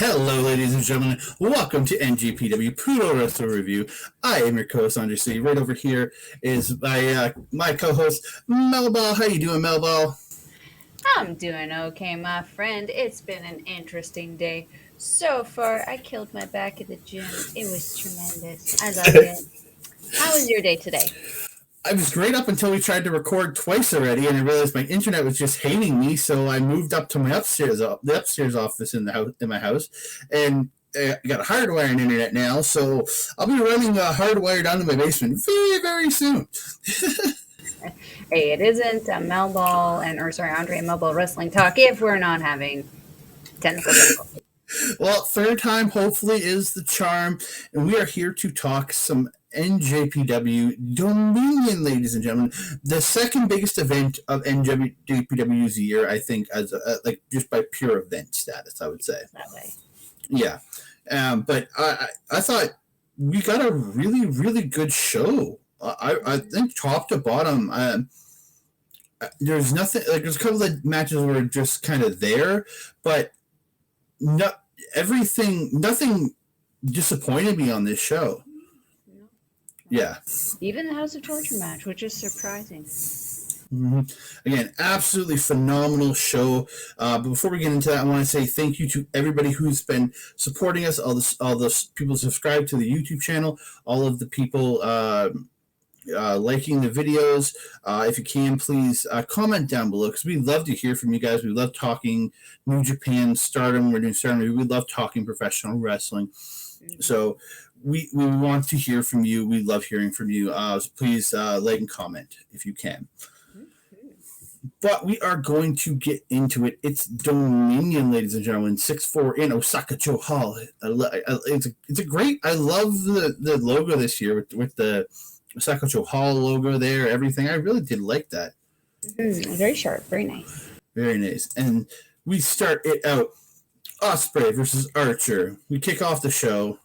Hello, ladies and gentlemen. Welcome to NJPW puroresu Review. I am your co-host, Andre C. Right over here is my co-host, Melball. How you doing, Melball? I'm doing okay, my friend. It's been an interesting day. So far, I killed my back at the gym. It was tremendous. I loved it. How was your day today? I was great up until we tried to record twice already, and I realized my internet was just hating me, so I moved up to my the upstairs office in my house, and I got a hardwired internet now, so I'll be running hardwired down to my basement very, very soon. Hey, it isn't a Andre Melball wrestling talk if we're not having technical difficulties. Well, third time hopefully is the charm, and we are here to talk some NJPW Dominion, ladies and gentlemen. The second biggest event of NJPW's year, I think, as like just by pure event status, I would say. That way. Yeah, but I thought we got a really, really good show. I think top to bottom, there's nothing like there's a couple of matches were just kind of there, but nothing disappointed me on this show. No. Yeah. Even the House of Torture match, which is surprising. Mm-hmm. Again, absolutely phenomenal show. But before we get into that, I want to say thank you to everybody who's been supporting us, all the people subscribed to the YouTube channel, all of the people liking the videos. If you can, please comment down below because we love to hear from you guys. We love talking New Japan Stardom. We're doing Stardom. We love talking professional wrestling. So we want to hear from you. We love hearing from you. So please like and comment if you can. But we are going to get into it. It's Dominion, ladies and gentlemen. 6-4 in Osaka-jo Hall. It's a great. I love the logo this year with the Osaka-jo Hall logo there. Everything. I really did like that. Very sharp. Very nice. Very nice. And we start it out. Ospreay versus Archer. We kick off the show.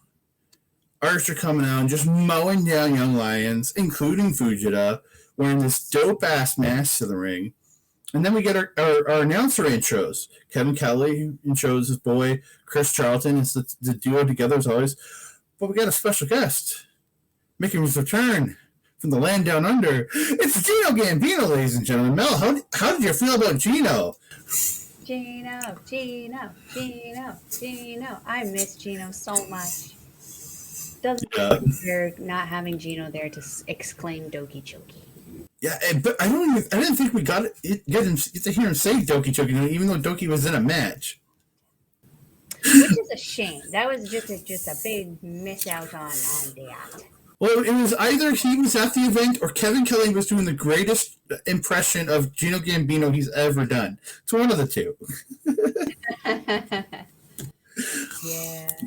Archer coming out and just mowing down young lions, including Fujita, wearing this dope-ass mask to the ring. And then we get our announcer intros. Kevin Kelly intros his boy, Chris Charlton. It's the duo together as always. But we got a special guest making his return from the land down under. It's Gino Gambino, ladies and gentlemen. Mel, how did you feel about Gino? Gino. I miss Gino so much. Doesn't matter not having Gino there to exclaim Doki Choki. Yeah, but I didn't think we get to hear him say Doki Choki, even though Doki was in a match. Which is a shame. That was just a big miss out on the act. Well, it was either he was at the event or Kevin Kelly was doing the greatest impression of Gino Gambino he's ever done. It's one of the two.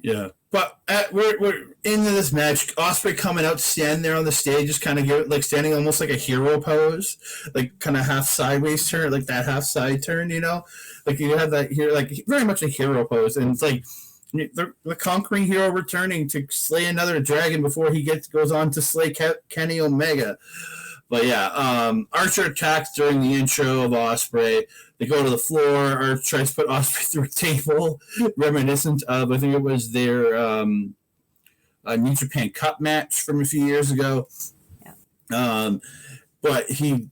Yeah. But we're into this match. Ospreay coming out, standing there on the stage, just kind of standing almost like a hero pose, like kind of half sideways turn, like that half side turn, like you have that here, like very much a hero pose, and it's like the conquering hero returning to slay another dragon before he goes on to slay Kenny Omega. But yeah, Archer attacks during the intro of Ospreay. They go to the floor. Archer tries to put Ospreay through a table, reminiscent of, I think it was their New Japan Cup match from a few years ago. Yeah. But he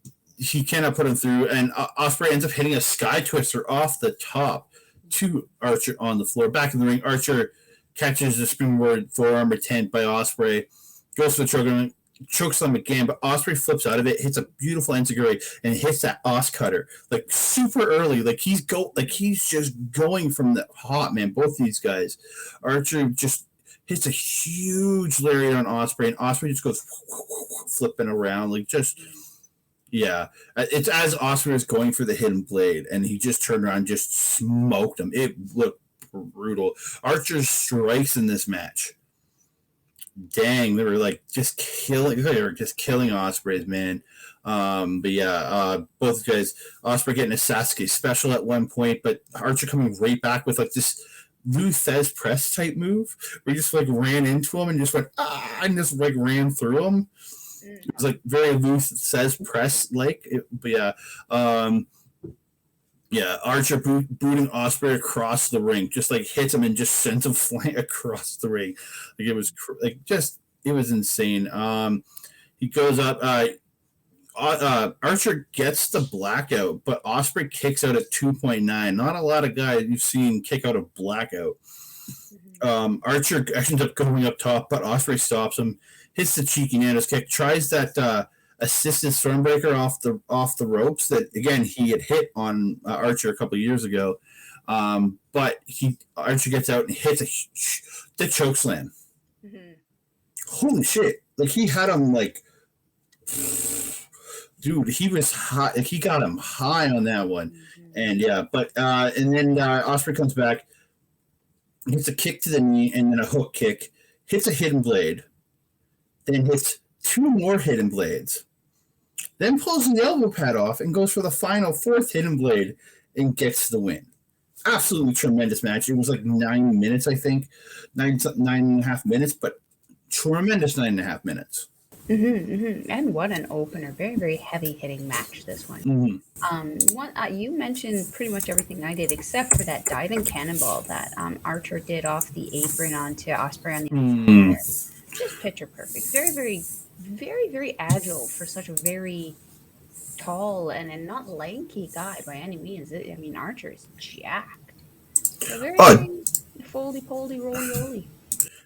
cannot put him through, and Ospreay ends up hitting a sky twister off the top to Archer on the floor. Back in the ring, Archer catches the springboard forearm attempt by Ospreay, goes for the choke, chokes them again, but Ospreay flips out of it, hits a beautiful enziguri, and hits that Os cutter like super early. Like he's just going from the hot, man. Both these guys. Archer just hits a huge lariat on Ospreay, and Ospreay just goes flipping around, like just. Yeah, it's as Ospreay was going for the hidden blade, and he just turned around and just smoked him. It looked brutal. Archer's strikes in this match. Dang, they were just killing Ospreay's, man. But yeah, both guys, Ospreay getting a Sasuke special at one point, but Archer coming right back with this Lou Thez press type move where he just ran into him and just went and just ran through him. It was very loose. It says press but yeah. Yeah, Archer booting Ospreay across the ring, just like hits him and just sends him flying across the ring. Like it was it was insane. He goes up. Archer gets the blackout, but Ospreay kicks out at 2.9. Not a lot of guys you've seen kick out a blackout. Archer ends up going up top, but Ospreay stops him, hits the cheeky Nando's kick, tries that assisted Stormbreaker off the ropes that again he had hit on Archer a couple of years ago. But Archer gets out and hits the choke slam. Mm-hmm. Holy shit! Like he had him like. Dude, he was high. Like, he got him high on that one, and yeah. But and then Ospreay comes back, hits a kick to the knee, and then a hook kick, hits a hidden blade, then hits 2 more hidden blades, then pulls the elbow pad off and goes for the final 4th hidden blade and gets the win. Absolutely tremendous match. It was like 9 minutes, I think, 9.5 minutes, but tremendous 9.5 minutes. And what an opener. Very, very heavy hitting match, this one. You mentioned pretty much everything I did except for that diving cannonball that Archer did off the apron onto Ospreay on the outside. Just picture perfect. Very, very, very, very agile for such a very tall and not lanky guy by any means. I mean, Archer is jacked. So very, very foldy-poldy, roly-oly.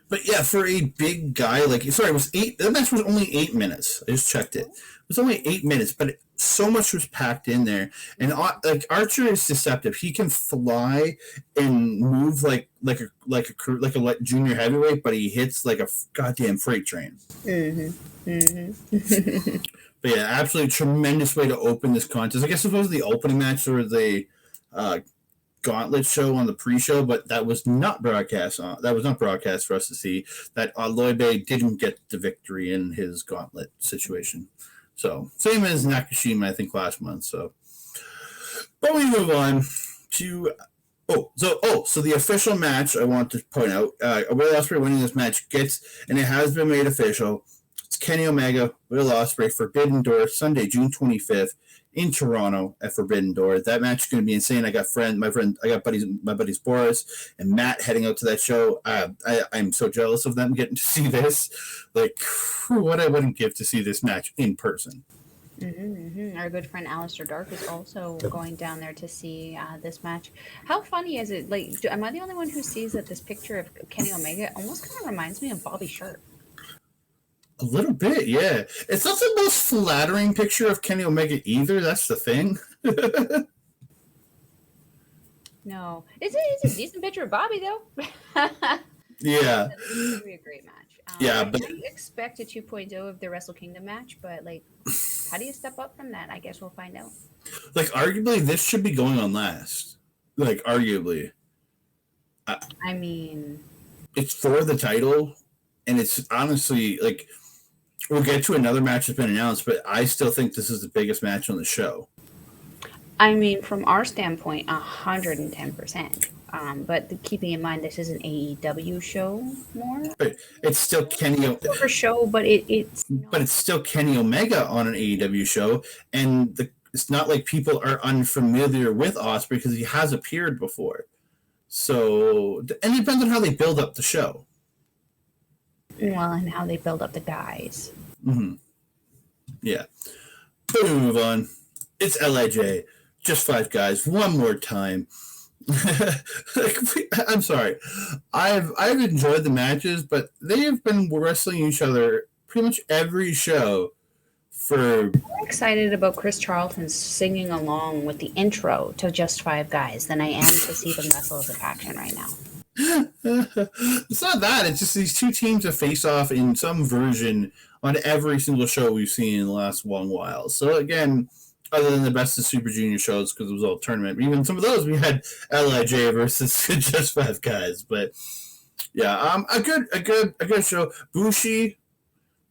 But yeah, for a big guy, like, sorry, it was 8. The match was only 8 minutes. I just checked it. It was only 8 minutes, but so much was packed in there. And like Archer is deceptive. He can fly and move like a junior heavyweight, but he hits like a goddamn freight train. But yeah, absolutely tremendous way to open this contest. I guess it was the opening match or the Gauntlet show on the pre-show, but that was not broadcast for us to see. That Loibe didn't get the victory in his Gauntlet situation. So same as Nakashima, I think, last month. So, but we move on to so the official match. I want to point out, Will Ospreay winning this match and it has been made official. It's Kenny Omega, Will Ospreay, Forbidden Door, Sunday, June 25th. In Toronto at Forbidden Door. That match is going to be insane. I got my buddies Boris and Matt heading out to that show. I'm so jealous of them getting to see this. Like, what I wouldn't give to see this match in person. Our good friend Alistair Dark is also going down there to see this match. How funny is it? Like, am I the only one who sees that this picture of Kenny Omega almost kind of reminds me of Bobby Sharp? A little bit, yeah. It's not the most flattering picture of Kenny Omega either. That's the thing. No, it's a decent picture of Bobby though. Yeah, it's going to be a great match. But I expect a 2.0 of the Wrestle Kingdom match, but like, how do you step up from that? I guess we'll find out. Like, arguably, this should be going on last. Like, arguably. I mean, it's for the title, and it's honestly like. We'll get to another match that's been announced, but I still think this is the biggest match on the show. I mean, from our standpoint, 110%. But keeping in mind, this is an AEW show more. But it's still Kenny for show, but it's. But it's still Kenny Omega on an AEW show, and it's not like people are unfamiliar with Ospreay because he has appeared before. So, and it depends on how they build up the show. Well, and how they build up the guys. Yeah. But we move on. It's LIJ. Just 5 guys. One more time. I'm sorry. I've enjoyed the matches, but they have been wrestling each other pretty much every show for. I'm excited about Chris Charlton singing along with the intro to Just 5 Guys than I am to see them wrestle as a faction right now. It's not that. It's just these two teams that face off in some version on every single show we've seen in the last long while. So again, other than the Best of Super Junior shows because it was all tournament, even some of those we had LIJ versus Just 5 Guys. But yeah, a good show. Bushi,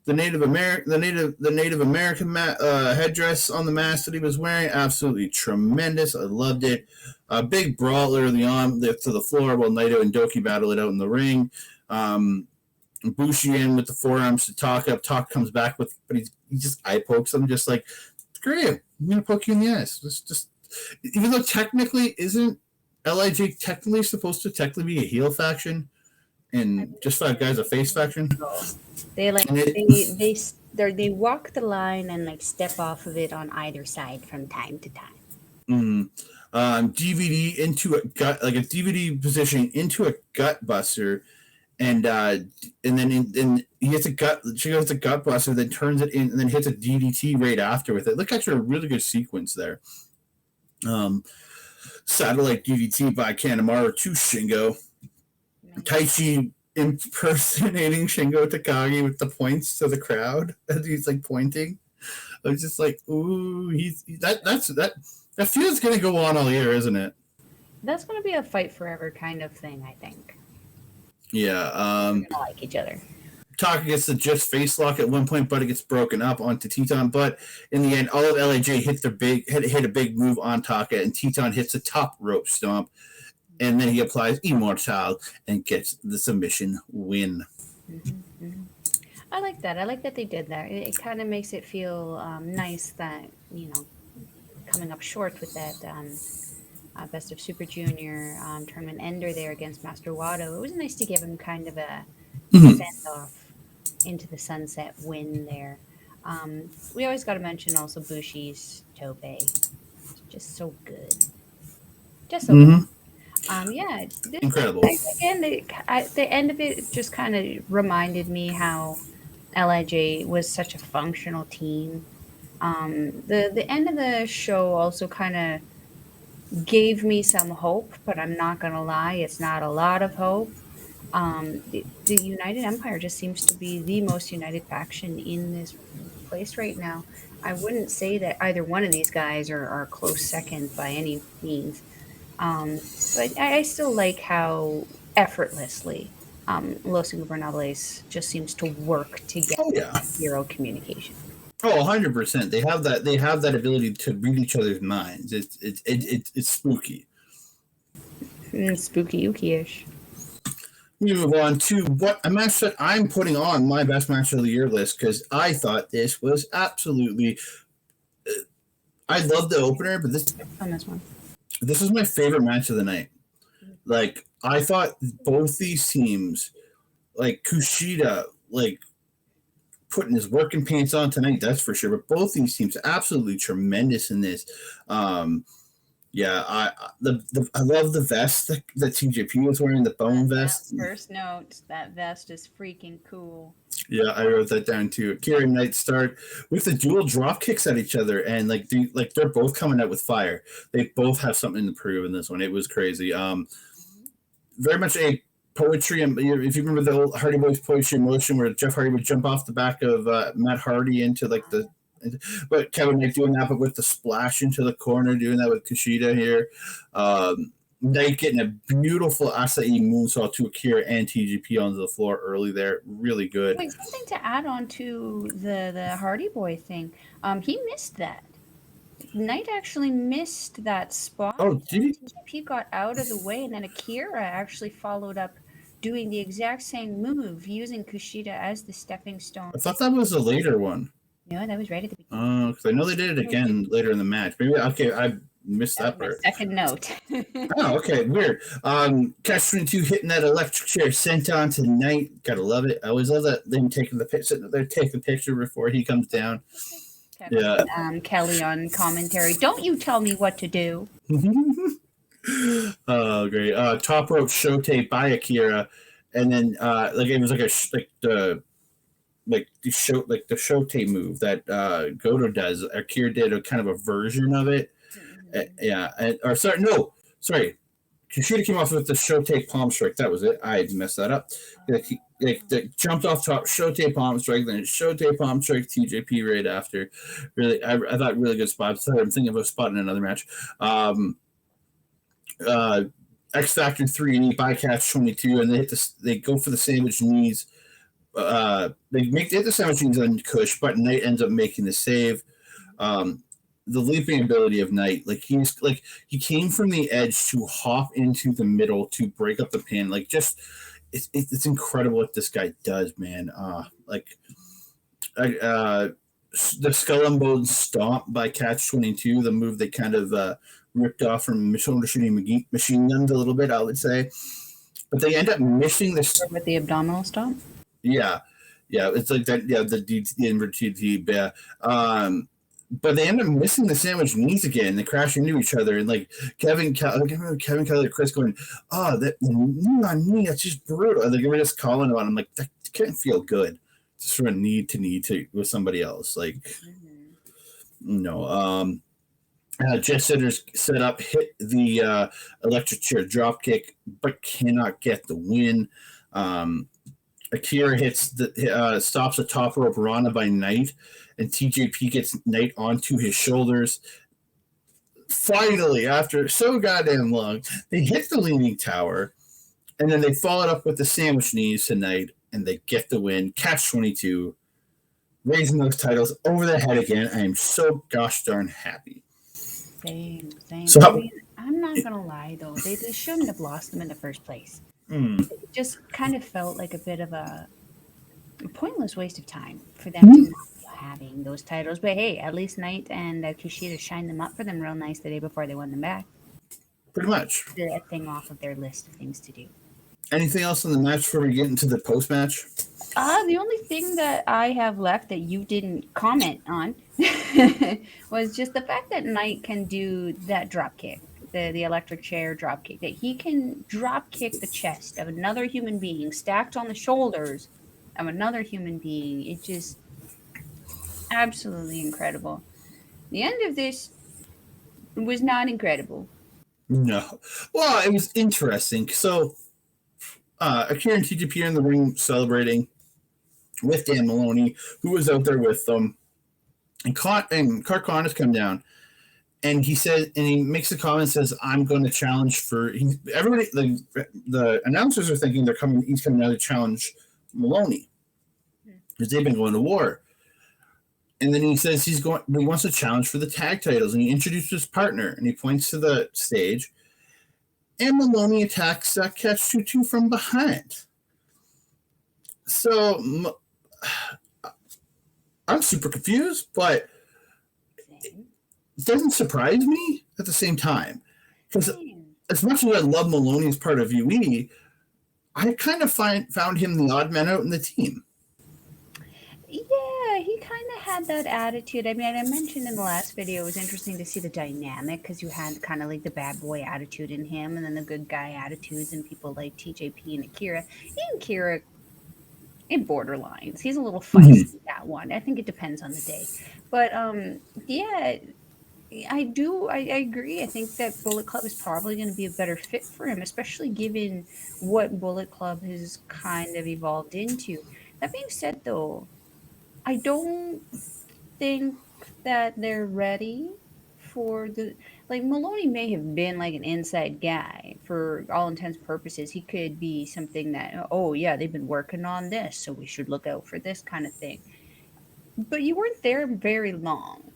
the Native American headdress on the mask that he was wearing, absolutely tremendous. I loved it. A big brawler to the floor while Naito and Douki battle it out in the ring. Bushi in with the forearms to Taka. Taka comes back but he just eye pokes him, just like, screw you. I'm gonna poke you in the eyes. Just even though technically isn't LIJ technically supposed to technically be a heel faction, and just Five Guys a face faction. They like they walk the line and like step off of it on either side from time to time. DVD into a gut, like a DVD position into a gut buster, and then he hits a gut. She goes to gut buster, then turns it in, and then hits a DDT right after with it. Look at a really good sequence there. Satellite DDT by Kanemaru to Shingo. Taichi impersonating Shingo Takagi with the points to the crowd as he's like pointing. I was just like, ooh, that feud's gonna go on all year, isn't it? That's gonna be a fight forever kind of thing, I think. Yeah. They're gonna like each other. Taka gets the just face lock at one point, but it gets broken up onto Teton. But in the end, all of LAJ hit a big move on Taka, and Teton hits a top rope stomp, and then he applies Immortal and gets the submission win. Mm-hmm, mm-hmm. I like that. I like that they did that. It kind of makes it feel nice that, coming up short with that Best of Super Junior tournament ender there against Master Wato. It was nice to give him kind of a send-off into the sunset win there. We always got to mention also Bushi's tope. Just so good. Just so good. Yeah. Incredible. Again, the end of it just kind of reminded me how LIJ was such a functional team. The end of the show also kind of gave me some hope, but I'm not going to lie, it's not a lot of hope. The United Empire just seems to be the most united faction in this place right now. I wouldn't say that either one of these guys are a close second by any means. But I still like how effortlessly Los Ingobernables just seems to work together. Zero communication. 100%. They have that ability to read each other's minds. It's spooky. Spooky ooky-ish. We move on to a match that I'm putting on my best match of the year list because I thought this was absolutely. I love the opener, but this one. This is my favorite match of the night. Like I thought both these teams, like Kushida, like putting his working pants on tonight, that's for sure. But both these teams absolutely tremendous in this. Yeah, I love the vest that TJP was wearing, the bone vest. First note, that vest is freaking cool. Yeah, I wrote that down too. Akira and Knight start with the dual drop kicks at each other, and they're both coming out with fire. They both have something to prove in this one. It was crazy. Very much a poetry, and if you remember the old Hardy Boys poetry motion where Jeff Hardy would jump off the back of Matt Hardy into but Kevin Knight doing that, but with the splash into the corner, doing that with Kushida here. Knight getting a beautiful acai moonsault to Akira and TGP onto the floor early there. Really good. Wait, something to add on to the Hardy Boy thing. He missed that. Knight actually missed that spot. Oh, did he? TGP got out of the way, and then Akira actually followed up doing the exact same move, using Kushida as the stepping stone. I thought that was a later one. No, that was right at the beginning. Oh, because I know they did it again later in the match. Maybe I missed that part. Second note. Oh, okay, weird. Catch 22 hitting that electric chair sent on to Knight. Gotta love it. I always love that them taking the picture. They're taking the picture before he comes down. Yeah. Kelly on commentary. Don't you tell me what to do. Oh, great. Top rope shote by Akira, and then it was the shote move that Goto does. Akira did a kind of a version of it. Sorry. Kushida came off with the shote palm strike. That was it. I messed that up. They jumped off top, shote palm strike, then shote palm strike, TJP right after. Really, I thought really good spot. So I'm thinking of a spot in another match. X Factor 3 by Catch 22, and they go for the sandwich knees. They hit the sandwich knees on Kush, but Knight ends up making the save. The leaping ability of Knight, he came from the edge to hop into the middle to break up the pin. It's incredible what this guy does, man. The Skull and Bones stomp by Catch 22, the move they kind of ripped off from Michinoku machine guns a little bit, I would say. But they end up missing this. With the abdominal stomp? Yeah. Yeah, it's like that. Yeah, the inverted T. Yeah. But they end up missing the sandwich knees again. They crash into each other, and like Kevin Kelly, Chris going, "Oh, that knee on me, that's just brutal." And they were just calling about him, like that can't feel good. Just from a knee to with somebody else, like no. Jet Setters set up, hit the electric chair drop kick, but cannot get the win. Akira stops a top rope Rana by Knight, and TJP gets Knight onto his shoulders. Finally, after so goddamn long, they hit the leaning tower, and then they follow it up with the sandwich knees to Knight, and they get the win. Catch 22, raising those titles over their head again. I am so gosh darn happy. Same. So I'm not gonna lie though, they shouldn't have lost them in the first place. It just kind of felt like a bit of a pointless waste of time for them to not be having those titles. But hey, at least Knight and Kushida shined them up for them real nice the day before they won them back. Pretty much. A thing off of their list of things to do. Anything else in the match before we get into the post match? The only thing that I have left that you didn't comment on was just the fact that Knight can do that drop kick, the electric chair drop kick, that he can drop kick the chest of another human being stacked on the shoulders of another human being. It just absolutely incredible. The end of this was not incredible. No. Well, it was interesting. So Akira and TJP are in the ring celebrating with Dan Maloney, who was out there with them. And Clark Connors come down, and he says, and he makes a comment, says, "I'm going to challenge for." Everybody, the announcers are thinking he's coming out to challenge Maloney because they've been going to war. And then he says he wants to challenge for the tag titles, and he introduces his partner, and he points to the stage, and Maloney attacks Catch 22 from behind. So I'm super confused, but it doesn't surprise me at the same time. Because as much as I love Maloney as part of UE, I kind of found him the odd man out in the team. Yeah, he kind of had that attitude. I mean, I mentioned in the last video, it was interesting to see the dynamic because you had kind of like the bad boy attitude in him and then the good guy attitudes and people like TJP and Akira. And Akira, in borderlines. He's a little feisty, that one. I think it depends on the day. But, yeah, I agree. I think that Bullet Club is probably going to be a better fit for him, especially given what Bullet Club has kind of evolved into. That being said, though, I don't think that they're ready for the... Like, Maloney may have been like an inside guy for all intents and purposes. He could be something that, oh, yeah, they've been working on this, so we should look out for this kind of thing. But you weren't there very long.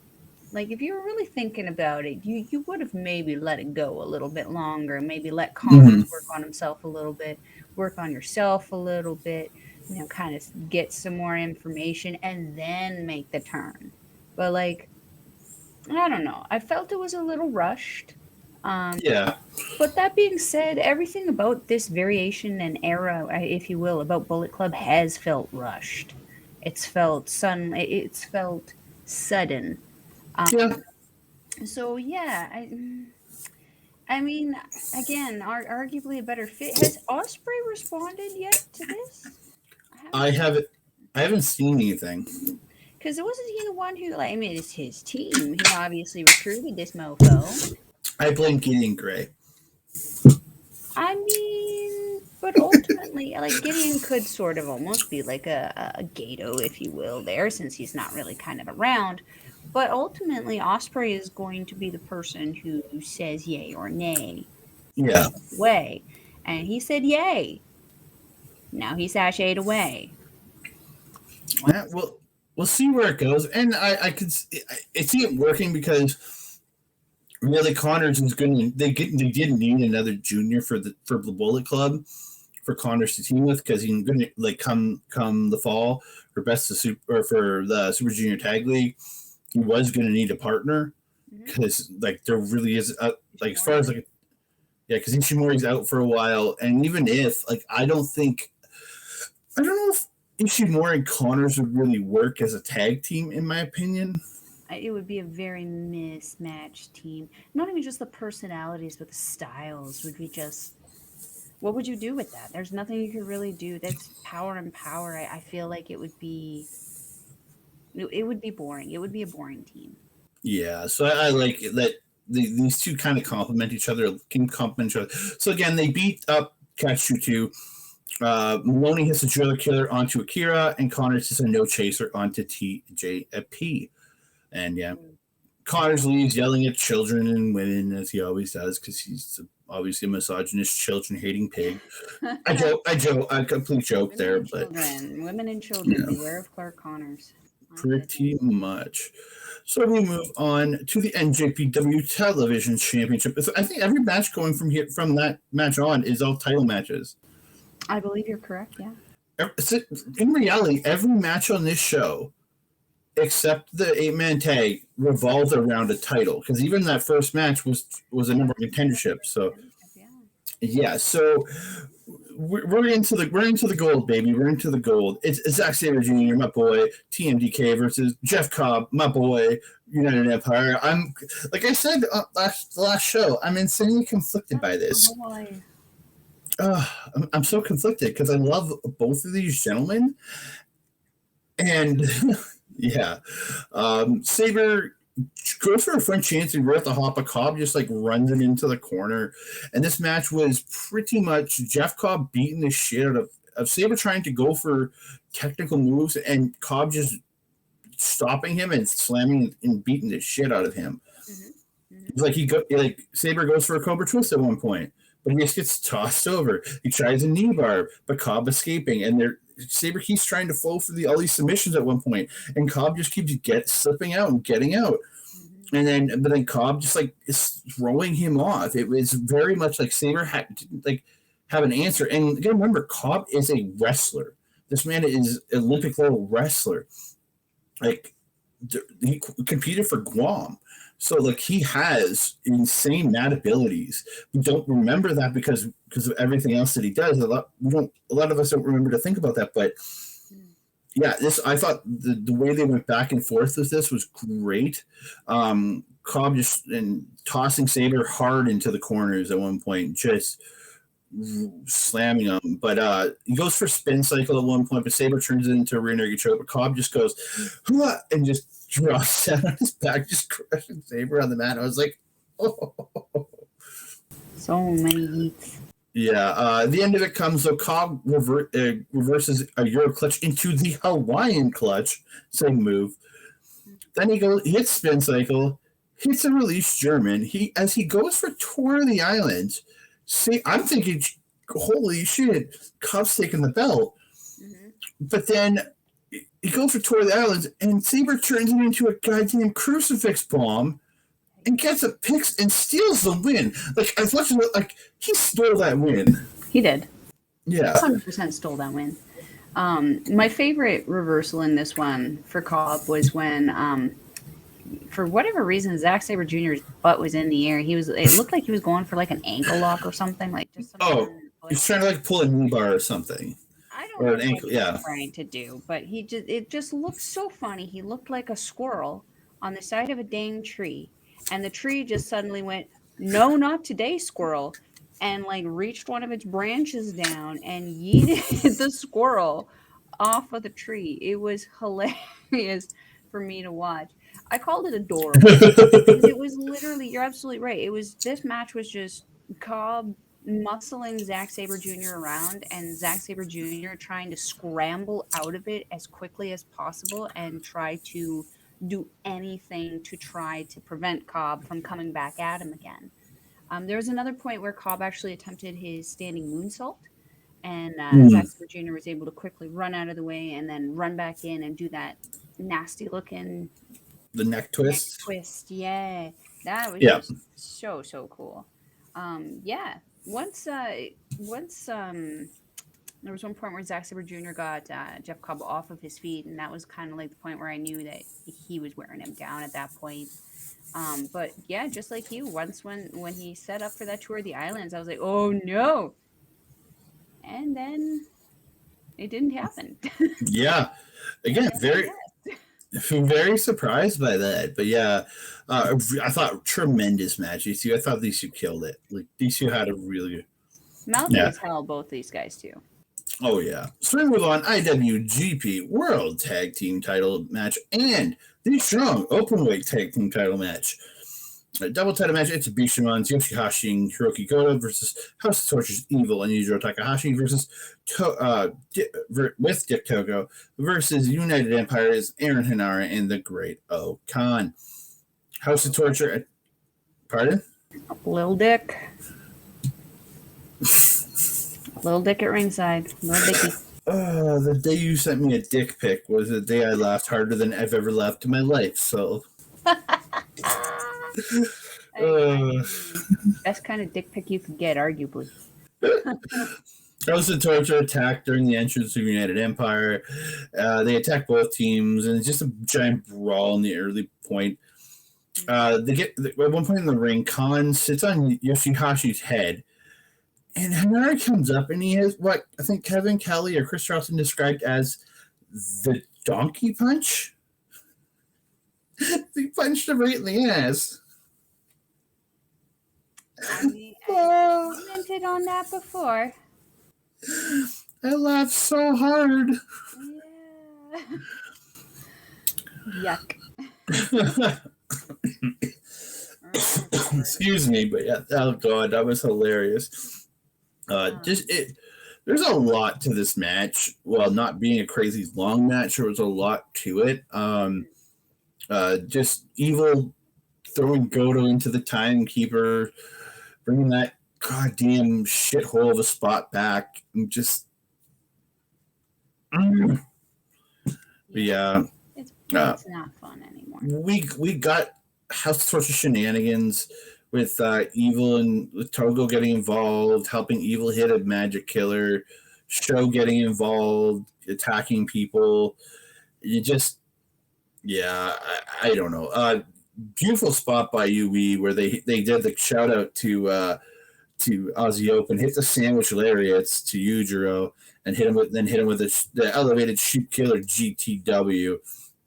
Like, if you were really thinking about it, you would have maybe let it go a little bit longer. Maybe let Connors work on himself a little bit, work on yourself a little bit, you know, kind of get some more information and then make the turn. But, like, I don't know. I felt it was a little rushed. Yeah. But that being said, everything about this variation and era, if you will, about Bullet Club has felt rushed. It's felt sudden. Yeah. So yeah, I mean, again, arguably a better fit. Has Ospreay responded yet to this? I haven't seen anything. Because wasn't he the one who, like, I mean, it's his team. He obviously recruited this mofo. I blame Gideon Gray. I mean, but ultimately, like, Gideon could sort of almost be like a Gato, if you will, there, since he's not really kind of around. But ultimately, Ospreay is going to be the person who says yay or nay. Yeah. Way. And he said yay. Now he sashayed away. Yeah, well, we'll see where it goes. And I see it working because really Connors is going to... They didn't need another junior for the Bullet Club for Connors to team with because he's going to, like, come the fall for the Super Junior Tag League. He was going to need a partner. Mm-hmm. because like there really is like as far Ishimori. as like because Ishimori's out for a while, and even if like I don't know if Ishimori and Connors would really work as a tag team in my opinion. It would be a very mismatched team. Not even just the personalities, but the styles would be just. What would you do with that? There's nothing you could really do. That's power and power. I feel like it would be. It would be boring. It would be a boring team. Yeah, so I like that these two kind of complement each other, can complement each other. So again, they beat up Katshutu. Maloney hits a driller killer onto Akira, and Connors hits a no chaser onto TJP. And yeah, Mm. Connors leaves yelling at children and women as he always does because he's obviously a misogynist, children hating pig. I complete joke there, but Women and children, yeah, beware of Clark Connors. My pretty goodness. much. So we move on to the NJPW Television Championship. So I think every match going from that match on is all title matches. I believe you're correct. Yeah. In reality, every match on this show, except the 8-man tag, revolved around a title. Because even that first match was a number of contendership. So Yeah. yeah, so we're into the gold, baby. We're into the gold. It's Zack Sabre Jr., my boy, TMDK versus Jeff Cobb, my boy, United Empire. I'm like I said the last show. I'm insanely conflicted by this. Boy. I'm so conflicted because I love both of these gentlemen, and yeah, Saber goes for a front chance and right at the hop. A Cobb just like runs it into the corner, and this match was pretty much Jeff Cobb beating the shit out of Saber, trying to go for technical moves, and Cobb just stopping him and slamming and beating the shit out of him. Mm-hmm. Mm-hmm. It's like Saber goes for a Cobra Twist at one point, but he just gets tossed over. He tries a knee bar, but Cobb escaping, and Saber keeps trying to flow for all these submissions at one point, and Cobb just keeps slipping out and getting out. Mm-hmm. But then Cobb just like is throwing him off. It was very much like Saber didn't like have an answer. And you gotta remember, Cobb is a wrestler. This man is Olympic level wrestler. Like he competed for Guam. So like he has insane mad abilities. We don't remember that because of everything else that he does. A lot of us don't remember to think about that. But yeah, I thought the way they went back and forth with this was great. Cobb just and tossing Saber hard into the corners at one point, just slamming him. But he goes for spin cycle at one point, but Saber turns it into a rear naked choke. But Cobb just goes "Hua," and just drops down on his back, just crushing Saber on the mat. I was like, oh. So many yeets. Yeah, the end of it comes though. Cobb reverses a Euro clutch into the Hawaiian clutch, same move. Then he hits spin cycle, hits a release German. As he goes for tour of the island. See, I'm thinking, holy shit, Cobb's taking the belt. Mm-hmm. But then he goes for tour of the islands, and Saber turns it into a goddamn crucifix bomb. And gets a picks and steals the win. Like as much as he stole that win. He did. Yeah, 100% stole that win. My favorite reversal in this one for Cobb was when, for whatever reason, Zack Sabre Jr.'s butt was in the air. It looked like he was going for like an ankle lock or something, like just something. He's trying to like pull a knee bar or something. I don't or know an ankle. what he Yeah, was trying to do, but it just looked so funny. He looked like a squirrel on the side of a dang tree. And the tree just suddenly went, "No, not today, squirrel," and like reached one of its branches down and yeeted the squirrel off of the tree. It was hilarious for me to watch. I called it adorable because it was literally, you're absolutely right. This match was just Cobb muscling Zack Sabre Jr. around and Zack Sabre Jr. trying to scramble out of it as quickly as possible and try to do anything to try to prevent Cobb from coming back at him again. There was another point where Cobb actually attempted his standing moonsault, and Zack Sabre Jr. was able to quickly run out of the way and then run back in and do that nasty looking the neck twist. Yeah, that was just so cool. Yeah, once There was one point where Zack Sabre Jr. got Jeff Cobb off of his feet, and that was kind of like the point where I knew that he was wearing him down at that point. But yeah, just like you, once when he set up for that tour of the islands, I was like, oh no, and then it didn't happen. Yeah, again, very surprised by that. But yeah, I thought tremendous match. These two, I thought these two killed it. Like these two had a really Malcolm's held both these guys too. Oh yeah. So we move on. IWGP World Tag Team Title match and the Strong Openweight Tag Team Title match. A double title match. It's Bishamon's Yoshi-Hashi and Hiroki Goto versus House of Torture's Evil and Yujiro Takahashi versus with Dick Togo versus United Empire's Aaron Henare and the Great O-Khan. House of Torture. Pardon? Lil Dick. Little Dick at ringside. Little Dicky. The day you sent me a dick pic was the day I laughed harder than I've ever laughed in my life. So. Best kind of dick pic you could get, arguably. House of Torture attacked during the entrance of United Empire. They attack both teams, and it's just a giant brawl in the early point. They get at one point in the ring, Khan sits on Yoshi-Hashi's head, and Henare comes up, and he has what I think Kevin Kelly or Chris Charlton described as the donkey punch. He punched him right in the ass. I commented on that before. I laughed so hard. Yeah. Yuck. Excuse me, but yeah, oh god, that was hilarious. There's a lot to this match. Well, not being a crazy long match, there was a lot to it. Just Evil throwing Goto into the timekeeper, bringing that goddamn shithole of a spot back, and just yeah, it's not fun anymore. We got House of Torture shenanigans with Evil and with Togo getting involved, helping Evil hit a magic killer, Show getting involved, attacking people. You just I don't know. Beautiful spot by UE where they did the shout out to Aussie Open, hit the sandwich lariats to Yujiro, and hit him with the elevated shoot killer GTW.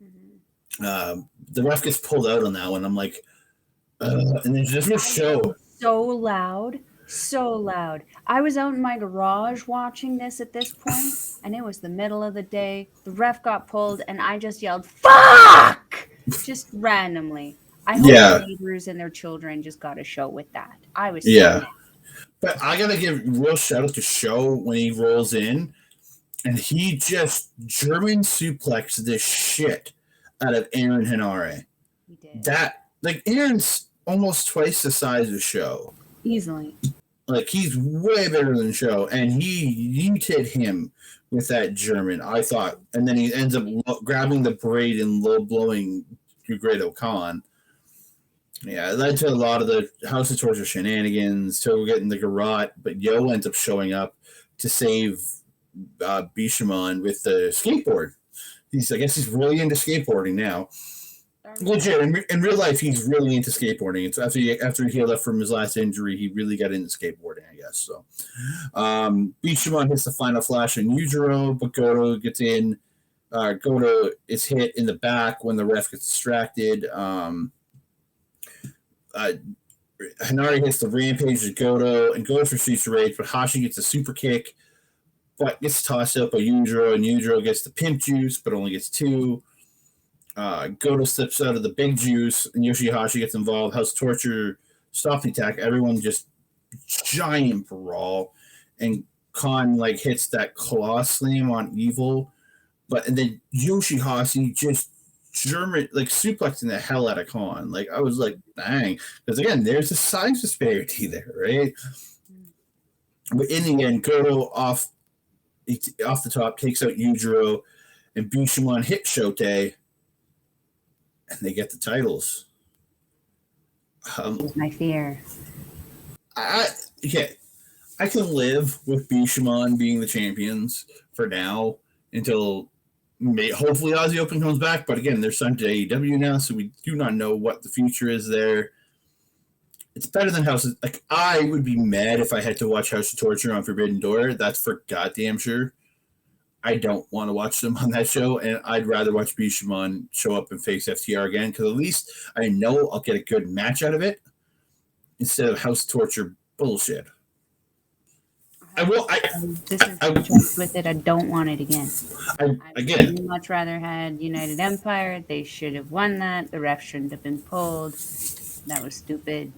Mm-hmm. The ref gets pulled out on that one. I'm like, and then just a show so loud. I was out in my garage watching this at this point, and it was the middle of the day. The ref got pulled, and I just yelled, "Fuck!" just randomly. I hope the neighbors and their children just got a show with that. I was so mad. But I gotta give real shout out to Show when he rolls in, and he just German suplexed the shit out of Aaron Henare. He did. Aaron's almost twice the size of Show. Easily. Like, he's way better than Show, and he hit him with that German, I thought. And then he ends up grabbing the braid and low-blowing Great O-Khan. Yeah, it led to a lot of the House of Torture shenanigans, Togo getting the garrote, but Yo ends up showing up to save Bishamon with the skateboard. I guess he's really into skateboarding now. Legit, in real life, he's really into skateboarding. It's after he healed up from his last injury, he really got into skateboarding, I guess. So, Bishamon hits the final flash on Yujiro, but Goto gets in. Goto is hit in the back when the ref gets distracted. Henare hits the rampage to Goto, and Goto proceeds to rage, but Hashi gets a super kick, but gets tossed out by Yujiro, and Yujiro gets the pimp juice, but only gets 2. Goto slips out of the big juice, and Yoshi-Hashi gets involved. House of Torture stop the attack. Everyone just giant brawl, and Khan hits that claw slam on Evil, and then Yoshi-Hashi just German suplexing the hell out of Khan. I was like, dang, because again, there's a size disparity there, right? But in the end, Goto off the top takes out Yujiro, and Bishamon hit Shote, and they get the titles. That was my fear. I I can live with Bishamon being the champions for now until hopefully Aussie Open comes back. But again, they're signed to AEW now, so we do not know what the future is there. It's better than House of... Like, I would be mad if I had to watch House of Torture on Forbidden Door. That's for goddamn sure. I don't want to watch them on that show, and I'd rather watch Bishamon show up and face FTR again, because at least I know I'll get a good match out of it instead of House of Torture bullshit. I will. This is the choice with it. I don't want it again. I'd much rather had United Empire. They should have won that. The ref shouldn't have been pulled. That was stupid.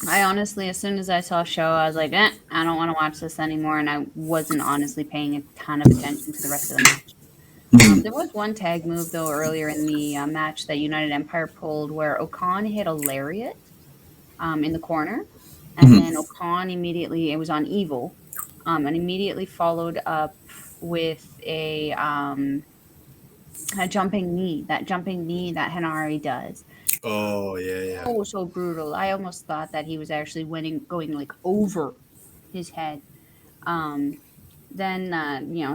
I honestly, as soon as I saw show, I was like, I don't want to watch this anymore, and I wasn't honestly paying a ton of attention to the rest of the match. There was one tag move, though, earlier in the match that United Empire pulled where Okan hit a lariat in the corner, and then Okan immediately, it was on Evil, and immediately followed up with a jumping knee, that Hanari does. Oh, yeah. Oh, so brutal. I almost thought that he was actually going like over his head. Then,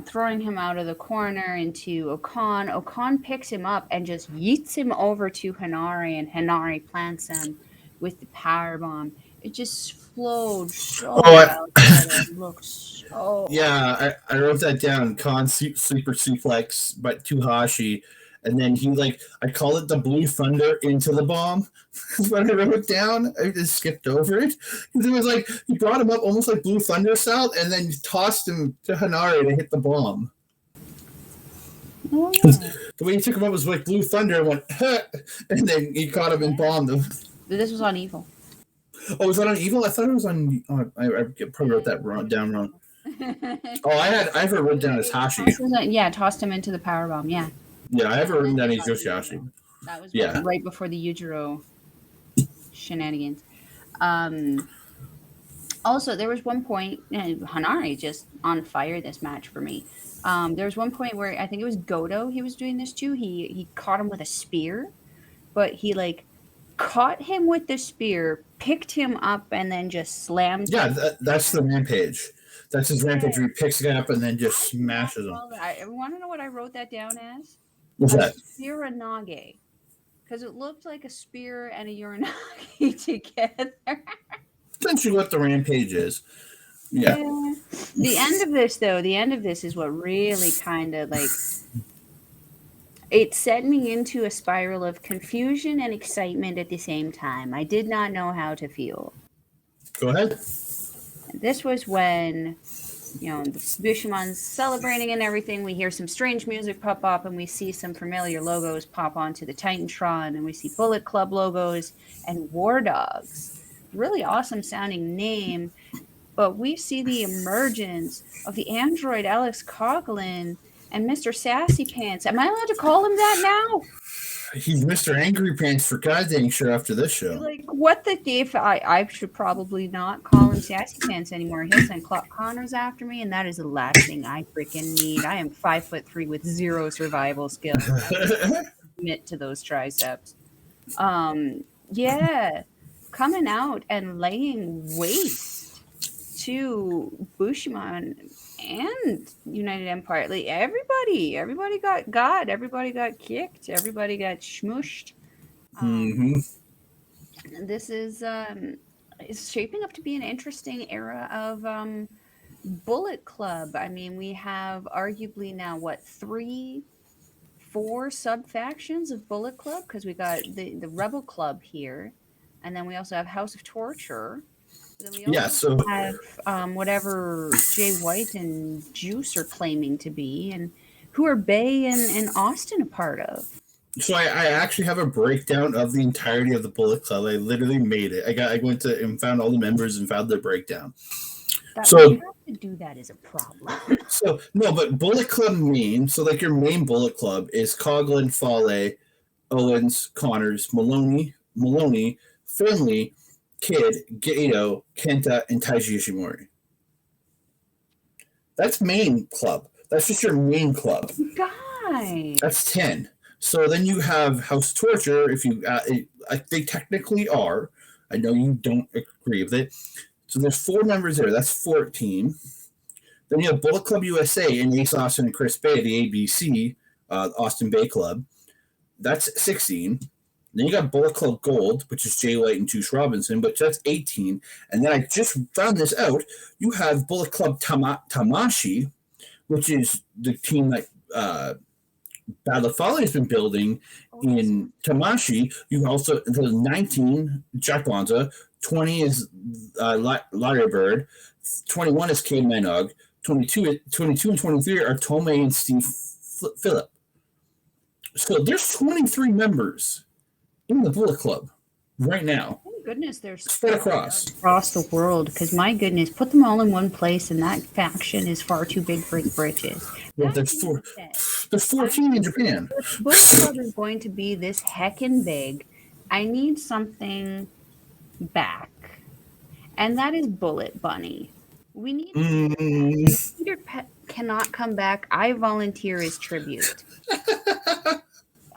throwing him out of the corner into Okan. Okan picks him up and just yeets him over to Hanari, and Hanari plants him with the powerbomb. It just flowed so well. It looked so... Yeah, I wrote that down. Khan sleeper suplex, but Takahashi. And then he, I call it the Blue Thunder into the bomb. When I wrote it down, I just skipped over it. Because it was he brought him up almost like Blue Thunder style, and then tossed him to Hanari to hit the bomb. Oh. The way he took him up was like Blue Thunder and went, huh, and then he caught him and bombed him. This was on Evil. Oh, was that on Evil? I thought it was on... I probably wrote that down wrong. I have it written down as Hashi. Yeah, tossed him into the powerbomb, yeah. Yeah, I have it written down as Yoshi-Hashi. That was right before the Yujiro shenanigans. Also, there was one point, Hanari just on fire this match for me. There was one point where I think it was Goto he was doing this to. He caught him with a spear, but he caught him with the spear, picked him up, and then just slammed him. Yeah, that's the Rampage. That's his Rampage where he picks it up and then just smashes him. I want to know what I wrote that down as. What's that? Uranage. Because it looked like a spear and a uranage together. Essentially what the Rampage is. Yeah. The end of this is what really kind of it set me into a spiral of confusion and excitement at the same time. I did not know how to feel. Go ahead. This was when, the Bishamon's celebrating and everything. We hear some strange music pop up, and we see some familiar logos pop onto the Titantron, and we see Bullet Club logos and War Dogs. Really awesome sounding name, but we see the emergence of the android Alex Coughlin and Mr. Sassy Pants. Am I allowed to call him that now? He's Mr. Angry Pants for God dang sure after this show. What the if I should probably not call him Sassy Pants anymore. He'll send Clark Connors after me, and that is the last thing I freaking need. I am 5'3" with 0 survival skills. Admit to those triceps. Coming out and laying waste to Bushman and United Empire. Everybody got everybody got kicked, everybody got smushed. This is shaping up to be an interesting era of Bullet Club. I mean, we have arguably now 4 sub factions of Bullet Club, because we got the Rebel Club here, and then we also have House of Torture. Then we also have whatever Jay White and Juice are claiming to be, and who are Bay and Austin a part of. So I actually have a breakdown of the entirety of the Bullet Club. I literally made it. I went to and found all the members and found their breakdown. You have to do that is a problem. But Bullet Club means, your main Bullet Club is Coughlin, Fale, Owens, Connors, Maloney, Finlay, Kid, Gato, Kenta, and Taichi Ishimori. That's main club. That's just your main club. Guys. That's 10. So then you have House Torture. If you, they technically are. I know you don't agree with it. So there's 4 members there. That's 14. Then you have Bullet Club USA and Ace Austin and Chris Bay, the ABC, Austin Bay Club. That's 16. Then you got Bullet Club Gold, which is Jay White and Juice Robinson, but that's 18. And then I just found this out. You have Bullet Club Tamashi, which is the team that Battle of Folly has been building in Tamashi. You also, 19, Jack Bonza. 20 is Larry Bird. 21 is Kane Minogue. 22 and 23 are Tomei and Steve Phillip. So there's 23 members in the Bullet Club right now. Oh, goodness, they're spread across the world. Because, my goodness, put them all in one place, and that faction is far too big for its britches. Well, there's 14 in Japan. If Bullet Club is going to be this heckin' big, I need something back. And that is Bullet Bunny. We need if Peter cannot come back, I volunteer as tribute.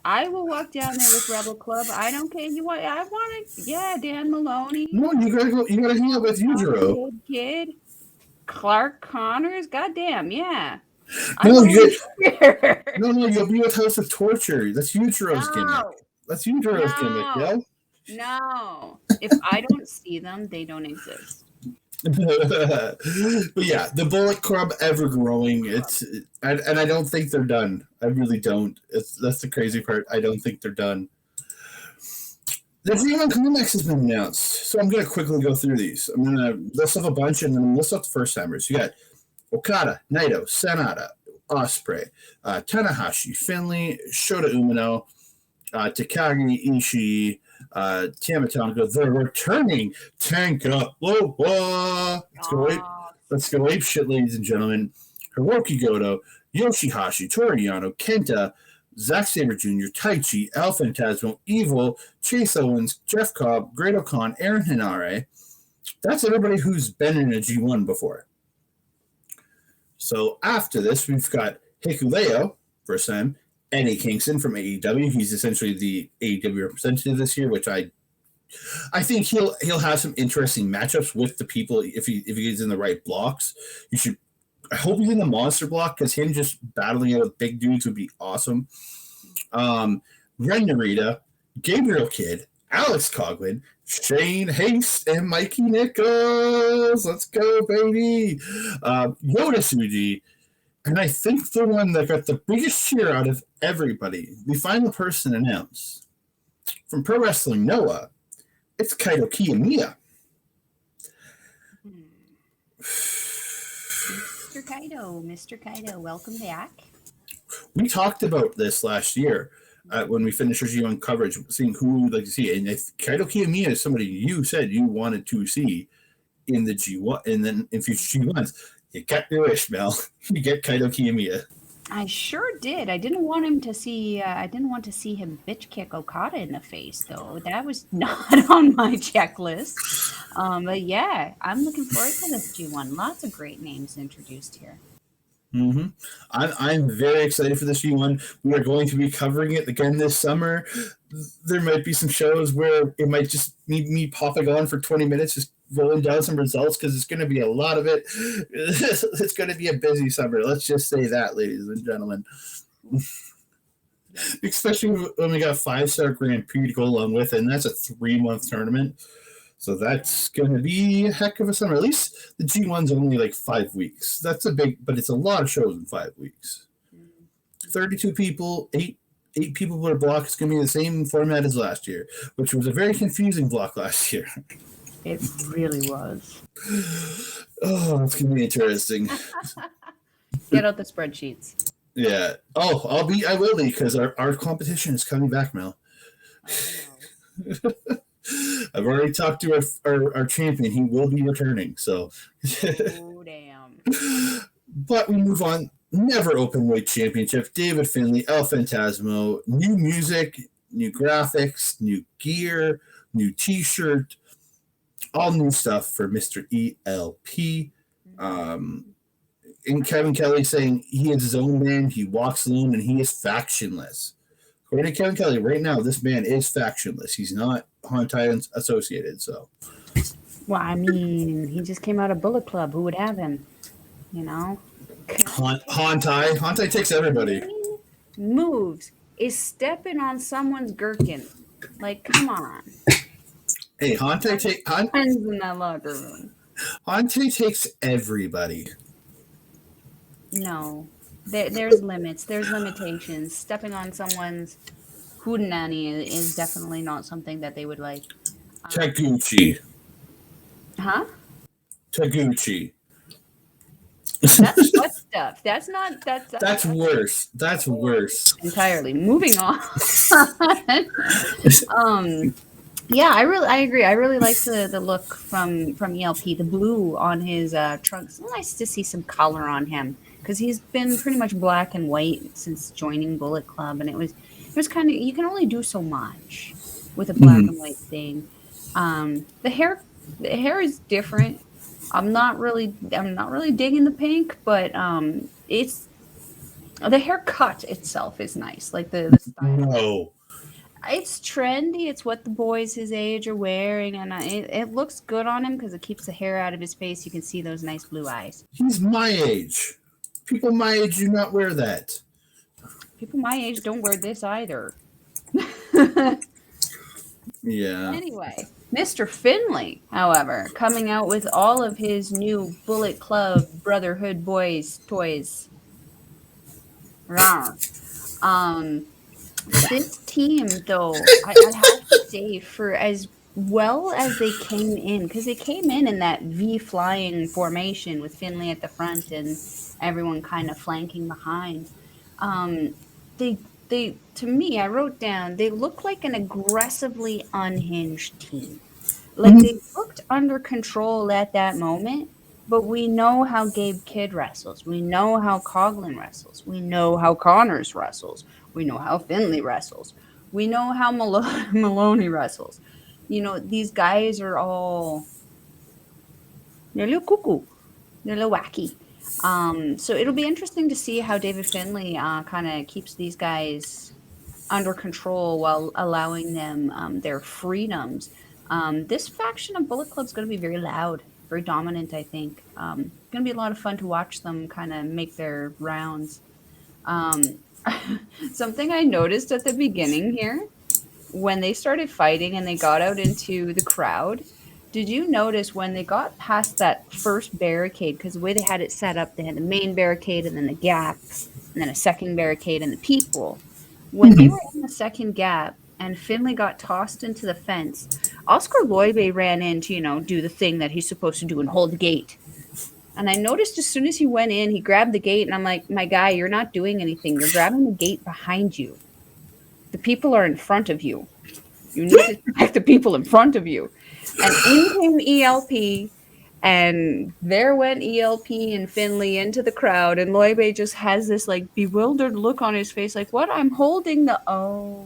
I will walk down there with Rebel Club. I don't care. I want to. Yeah, Dan Maloney. No, you gotta go. You gotta hang out with Yujiro. Kid. Clark Connors. Goddamn, yeah. No, you'll be with House of Torture. That's Yujiro's gimmick. That's Yujiro's gimmick, yo. No. If I don't see them, they don't exist. But yeah, the Bullet Club ever growing. And I don't think they're done. I really don't. That's the crazy part. I don't think they're done. The G1 Climax has been announced, so I'm gonna quickly go through these. I'm gonna list off a bunch and then list off the first timers. You got Okada, Naito, Sanada, Ospreay, Tanahashi, Finlay, Shota Umino, Takagi, Ishii, Tamatonga. They're returning. Tank up. Whoa, whoa. Let's go ape shit, ladies and gentlemen. Hiroki Goto, Yoshi-Hashi, Toru Yano, Kenta, Zack Sabre Jr., Taichi, El Phantasmo, Evil, Chase Owens, Jeff Cobb, Great O'Khan, Aaron Hinare. That's everybody who's been in a G1 before. So after this, we've got Hikuleo, first time, Eddie Kingston from AEW. He's essentially the AEW representative this year, which I think he'll have some interesting matchups with the people if he's in the right blocks. I hope he's in the monster block because him just battling out with big dudes would be awesome. Ren Narita, Gabriel Kidd, Alex Coughlin, Shane Haste, and Mikey Nichols. Let's go, baby. Yoda Suji. And I think the one that got the biggest cheer out of everybody, the final person announced from Pro Wrestling Noah, it's Kaito Kiyomiya. Mr. Kaito, welcome back. We talked about this last year when we finished our G1 coverage, seeing who we'd like to see. And if Kaito Kiyomiya is somebody you said you wanted to see in the G1 and then in future G1s, you got your wish, Mel. You get Kaito Kiyomiya. I sure did. I didn't want him to see. I didn't want to see him bitch kick Okada in the face, though. That was not on my checklist. But yeah, I'm looking forward to this G1. Lots of great names introduced here. Mm-hmm. I'm very excited for this G1. We are going to be covering it again this summer. There might be some shows where it might just need me popping on for 20 minutes, just rolling down some results, because it's going to be a lot of it. It's going to be a busy summer. Let's just say that, ladies and gentlemen. Especially when we got 5-star Grand Prix to go along with it, and that's a 3-month tournament. So that's going to be a heck of a summer. At least the G1's only like 5 weeks. That's a big, but it's a lot of shows in 5 weeks. 32 people, 8 people per block. It's going to be the same format as last year, which was a very confusing block last year. It really was. Oh, it's going to be interesting. Get out the spreadsheets. Yeah. Oh, I will be, because our competition is coming back, Mel. I've already talked to our champion. He will be returning. So, oh, damn. But we move on. Never Openweight Championship. David Finlay, El Phantasmo. New music, new graphics, new gear, new T-shirt, all new stuff for Mr. ELP. And Kevin Kelly saying he is his own man. He walks alone and he is factionless. According to Kevin Kelly, right now, this man is factionless. He's not Hontai associated, so. Well, I mean, he just came out of Bullet Club. Who would have him? You know? Hantai takes everybody. Moves is stepping on someone's gherkin. Like, come on. Hey, Friends in that locker room. Hantai takes everybody. No. There's limits. There's limitations. Stepping on someone's hootenanny is definitely not something that they would like. Taguchi. Huh? Taguchi. That's butt stuff. That's not. That's worse. That's worse. Entirely. Moving on. Yeah, I agree. I really like the look from ELP. The blue on his trunks. It's nice to see some color on him because he's been pretty much black and white since joining Bullet Club, and it was kind of, you can only do so much with a black and white thing. The hair is different. I'm not really digging the pink, but it's the haircut itself is nice. Like the style. No. It's trendy. It's what the boys his age are wearing, and it looks good on him because it keeps the hair out of his face. You can see those nice blue eyes. He's my age. People my age do not wear that. People my age don't wear this either. Yeah. Anyway, Mr. Finlay, however, coming out with all of his new Bullet Club Brotherhood boys toys. Rawr. This team, though, I have to say, for as well as they came in, because they came in that V flying formation with Finlay at the front and everyone kind of flanking behind. They to me, I wrote down, they look like an aggressively unhinged team. Like they looked under control at that moment, but we know how Gabe Kidd wrestles. We know how Coughlin wrestles. We know how Connors wrestles. We know how Finlay wrestles. We know how Maloney wrestles. You know, these guys are all, they're a little cuckoo. They're a little wacky. So it'll be interesting to see how David Finlay kind of keeps these guys under control while allowing them their freedoms. This faction of Bullet Club is going to be very loud, very dominant, I think. Going to be a lot of fun to watch them kind of make their rounds. Something I noticed at the beginning here, when they started fighting and they got out into the crowd, did you notice when they got past that first barricade, because the way they had it set up, they had the main barricade and then the gap, and then a second barricade and the people. When they were in the second gap and Finlay got tossed into the fence, Oscar Loibe ran in to, do the thing that he's supposed to do and hold the gate. And I noticed as soon as he went in, he grabbed the gate, and I'm like, my guy, you're not doing anything. You're grabbing the gate behind you. The people are in front of you. You need to protect the people in front of you. And in came ELP, and there went ELP and Finlay into the crowd, and Loibe just has this, like, bewildered look on his face, like, what? I'm holding the... Oh.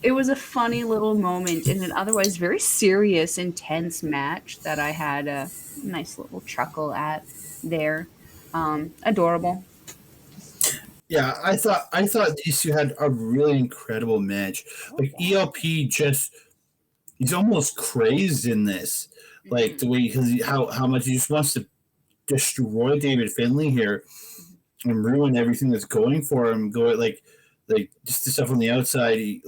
It was a funny little moment in an otherwise very serious, intense match that I had a nice little chuckle at there. Adorable. Yeah, I thought these two had a really incredible match. Like ELP he's almost crazed in this. Like the way how much he just wants to destroy David Finlay here and ruin everything that's going for him. Like just the stuff on the outside,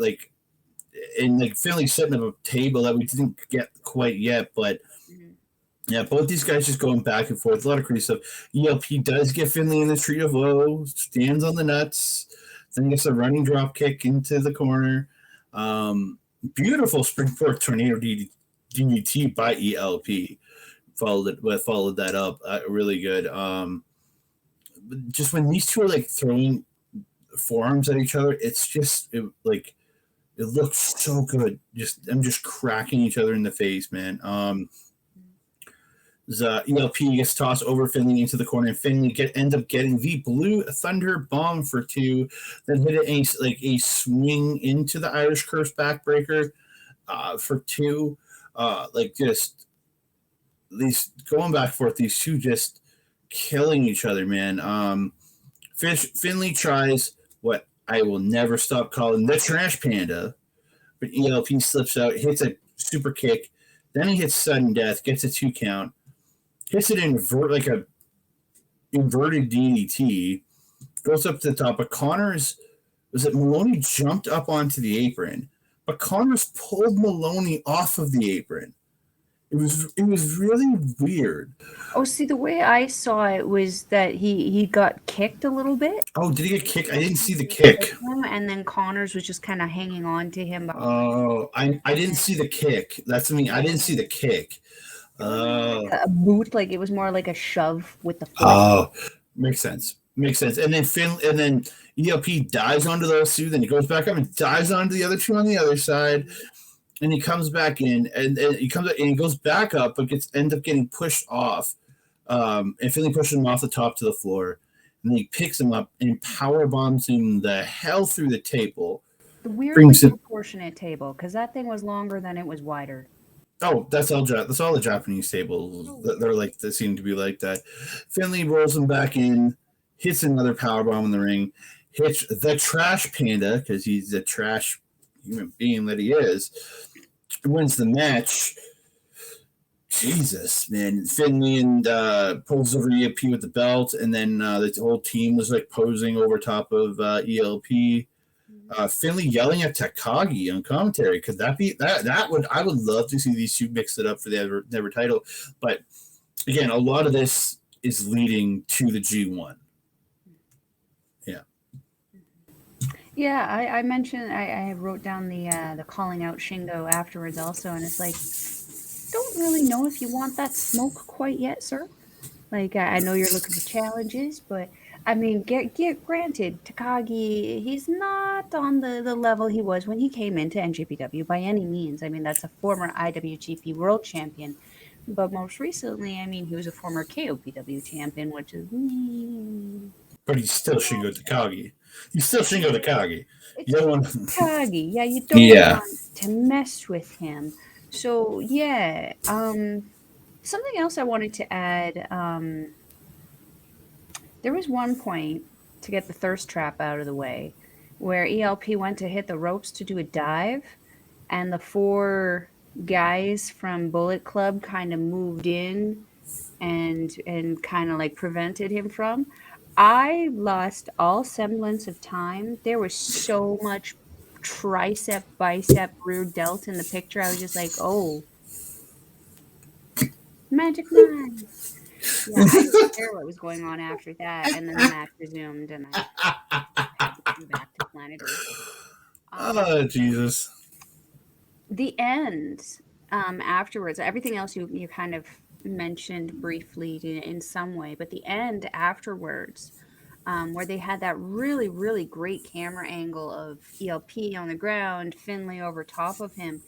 and Finlay setting up a table that we didn't get quite yet, but yeah, both these guys just going back and forth, a lot of crazy stuff. ELP does get Finlay in the tree of woe, stands on the nuts, then gets a running drop kick into the corner. Beautiful springboard tornado DDT by ELP. Followed that up really good. Just when these two are like throwing forearms at each other, it's just it looks so good. I'm just cracking each other in the face, man. ELP gets tossed over Finlay into the corner, and Finlay ends up getting the Blue Thunder Bomb for 2, then hit a swing into the Irish Curse backbreaker for 2. Just these going back and forth, these two just killing each other, man. Finlay tries what I will never stop calling the Trash Panda, but ELP slips out, hits a super kick, then he hits sudden death, gets a 2 count, hits it like a inverted DDT, goes up to the top, but Maloney jumped up onto the apron, but Connors pulled Maloney off of the apron. It was really weird. Oh, see, the way I saw it was that he got kicked a little bit. Oh, did he get kicked? I didn't see the kick. And then Connors was just kind of hanging on to him. Oh, I didn't see the kick. That's me. I didn't see the kick. A boot, like it was more like a shove with the foot. Oh, makes sense. And then ELP dives onto those two. Then he goes back up and dives onto the other two on the other side. And he comes back in, and he goes back up, but ends up getting pushed off. And Finlay pushes him off the top to the floor. And then he picks him up and power bombs him the hell through the table. The weirdly proportionate table, because that thing was longer than it was wider. Oh, that's all the Japanese tables. They seem to be like that. Finlay rolls him back in, hits another power bomb in the ring, hits the Trash Panda because he's a trash human being that he is. Wins the match. Jesus, man. Finlay and pulls over ELP with the belt, and then the whole team was like posing over top of ELP. Finlay yelling at Takagi on commentary. Could that be that would I would love to see these two mix it up for the never title. But again, a lot of this is leading to the G1. Yeah, I mentioned I wrote down the calling out Shingo afterwards also, and it's like, don't really know if you want that smoke quite yet, sir. Like I know you're looking for challenges, but I mean, get granted, Takagi, he's not on the level he was when he came into NJPW by any means. I mean, that's a former IWGP World Champion, but most recently, I mean, he was a former KOPW champion, which is. But he's still Shingo Takagi. It's Takagi. Yeah, you don't want to mess with him. So yeah, something else I wanted to add. There was one point, to get the thirst trap out of the way, where ELP went to hit the ropes to do a dive, and the 4 guys from Bullet Club kind of moved in and kind of like prevented him from. I lost all semblance of time. There was so much tricep, bicep, rear delt in the picture. I was just like, oh, magic mind. Yeah, I didn't care what was going on after that. And then the match resumed, and I went back to planet Earth. Oh, Jesus. The end afterwards, everything else you kind of mentioned briefly in some way, but the end afterwards, where they had that really, really great camera angle of ELP on the ground, Finlay over top of him.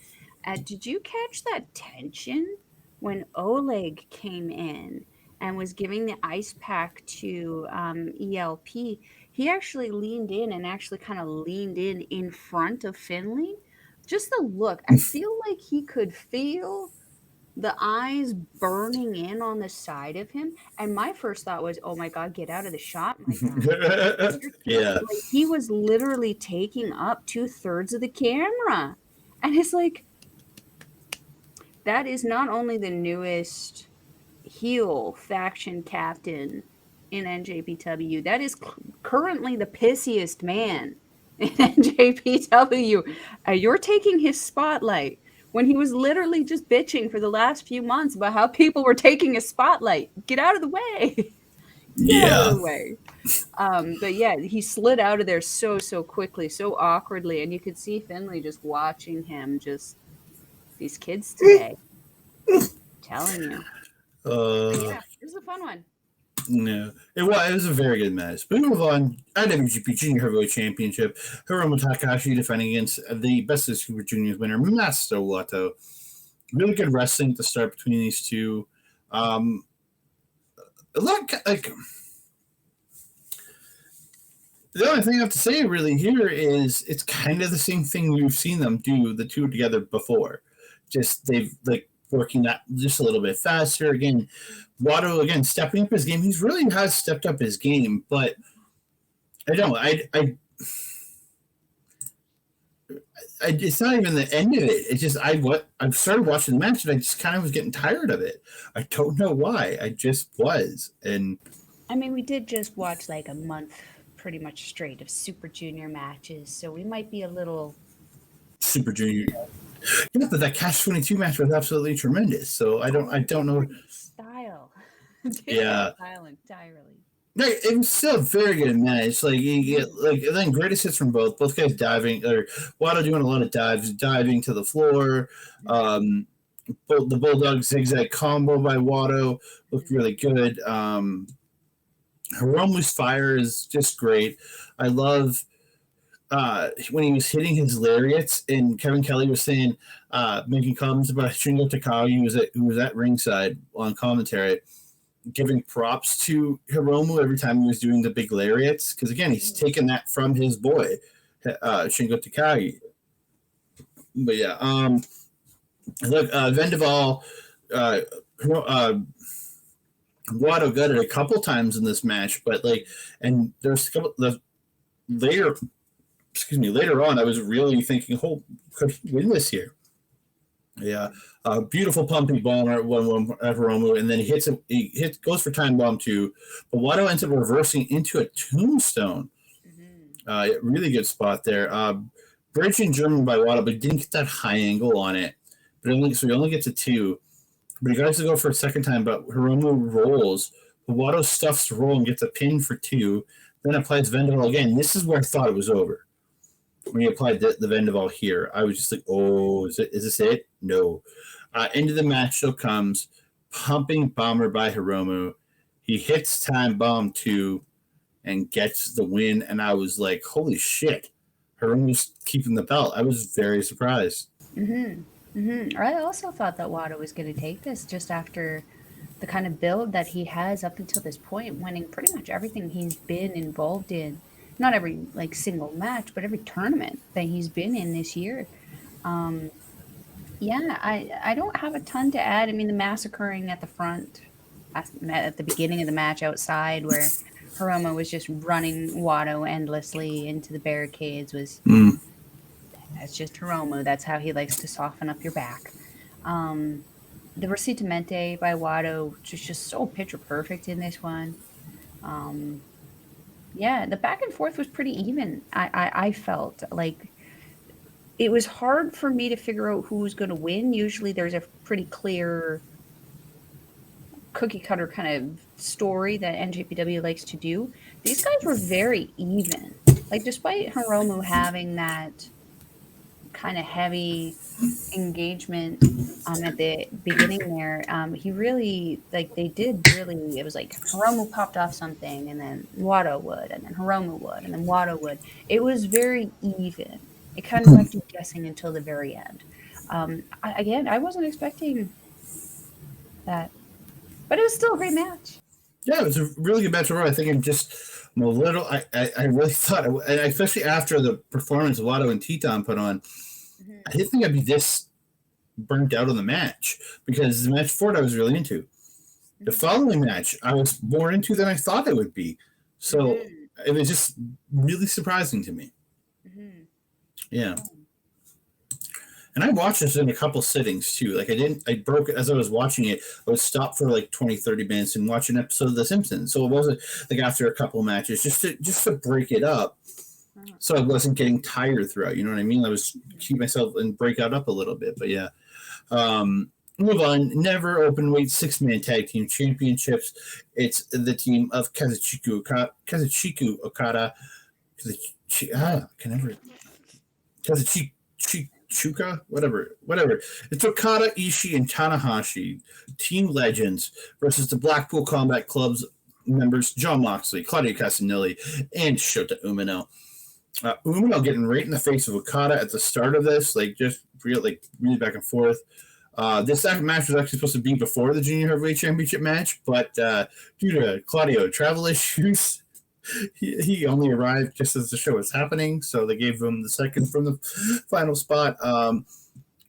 Did you catch that tension when Oleg came in and was giving the ice pack to ELP? He actually leaned in and actually kind of leaned in front of Finlay. Just the look, I feel like he could feel the eyes burning in on the side of him. And my first thought was, oh my God, get out of the shot, my God. Yeah. Like, he was literally taking up 2/3 of the camera. And it's like, that is not only the newest heel faction captain in NJPW, that is currently the pissiest man in NJPW. You're taking his spotlight. When he was literally just bitching for the last few months about how people were taking a spotlight. Get out of the way. Get out of the way. But yeah, he slid out of there so quickly, so awkwardly, and you could see Finlay just watching him. Just these kids today. Telling you. Yeah, it was a fun one. No, it was a very good match. But we move on. IWGP Junior Heavyweight Championship. Hiromu Takahashi defending against the Best of Super Juniors winner, Master Wato. Really good wrestling to start between these two. A lot like the only thing I have to say really here is it's kind of the same thing we've seen them do the two together before. Just they've like working that just a little bit faster. Again, Wato again stepping up his game. He's really has stepped up his game, but I don't. it's not even the end of it. It's just I started watching the match and I just kind of was getting tired of it. I don't know why. I just was. And I mean, we did just watch like a month pretty much straight of Super Junior matches, so we might be a little Super Junior. Yeah, but that Catch 22 match was absolutely tremendous. So I don't know. Style. Yeah. Style entirely. No, it was still a very good match. Like you get and then greatest hits from both guys diving, or Wato doing a lot of diving to the floor. The Bulldog zigzag combo by Wato looked really good. Hiromu's fire is just great. I love when he was hitting his lariats, and Kevin Kelly was saying, making comments about Shingo Takagi, who was at ringside on commentary, giving props to Hiromu every time he was doing the big lariats, because again, he's taken that from his boy, Shingo Takagi. But yeah, look, Vendaval, Wato got it a couple times in this match, but and there's a couple later on, I was really thinking, could he win this here? Yeah, beautiful pumping bomb at Hiromu, and then he goes for time bomb too, but Wato ends up reversing into a tombstone. Really good spot there. Bridge in German by Wato, but didn't get that high angle on it. But he only gets a 2. But he goes to go for a second time, but Hiromu rolls. Wato stuffs the roll and gets a pin for 2. Then applies Vendaval again. This is where I thought it was over. When he applied the Vendaval here, I was just like, oh, is this it? No. Into the match still comes. Pumping bomber by Hiromu. He hits time bomb 2 and gets the win. And I was like, holy shit. Hiromu's keeping the belt. I was very surprised. I also thought that Wato was going to take this just after the kind of build that he has up until this point, winning pretty much everything he's been involved in. Not every single match, but every tournament that he's been in this year. I don't have a ton to add. I mean, the massacring at the front, at the beginning of the match outside, where Hiromu was just running Wato endlessly into the barricades was. That's just Hiromu. That's how he likes to soften up your back. The Recitamento by Wato was just so picture perfect in this one. The back and forth was pretty even. I felt like it was hard for me to figure out who was going to win. Usually there's a pretty clear cookie cutter kind of story that NJPW likes to do. These guys were very even. Despite Hiromu having that kind of heavy engagement at the beginning there, he really it was like Hiromu popped off something and then Wato would, and then Hiromu would, and then Wato would. It was very even. It kind of left you guessing until the very end. I wasn't expecting that, but it was still a great match. Yeah, it was a really good match overall. I think I'm a little. I really thought, and especially after the performance Wato and Teton put on, I didn't think I'd be this burnt out on the match, because the match 4 I was really into. The following match I was more into than I thought it would be. So it was just really surprising to me. Yeah. And I watched this in a couple sittings too. I broke it as I was watching it. I would stop for 20, 30 minutes and watch an episode of The Simpsons. So it wasn't after a couple matches, just to break it up. So I wasn't getting tired throughout. You know what I mean? I was keep myself and break it up a little bit. But yeah. Move on. Never open weight 6-man tag team championships. It's the team of Kazuchika Okada. Kazuchika, whatever. It's Okada, Ishii, and Tanahashi, team legends, versus the Blackpool Combat Club's members Jon Moxley, Claudio Castagnoli, and Shota Umino. Umino getting right in the face of Okada at the start of this, just really back and forth. This match was actually supposed to be before the Junior Heavyweight Championship match, but due to Claudio travel issues, he only arrived just as the show was happening, so they gave him the second from the final spot.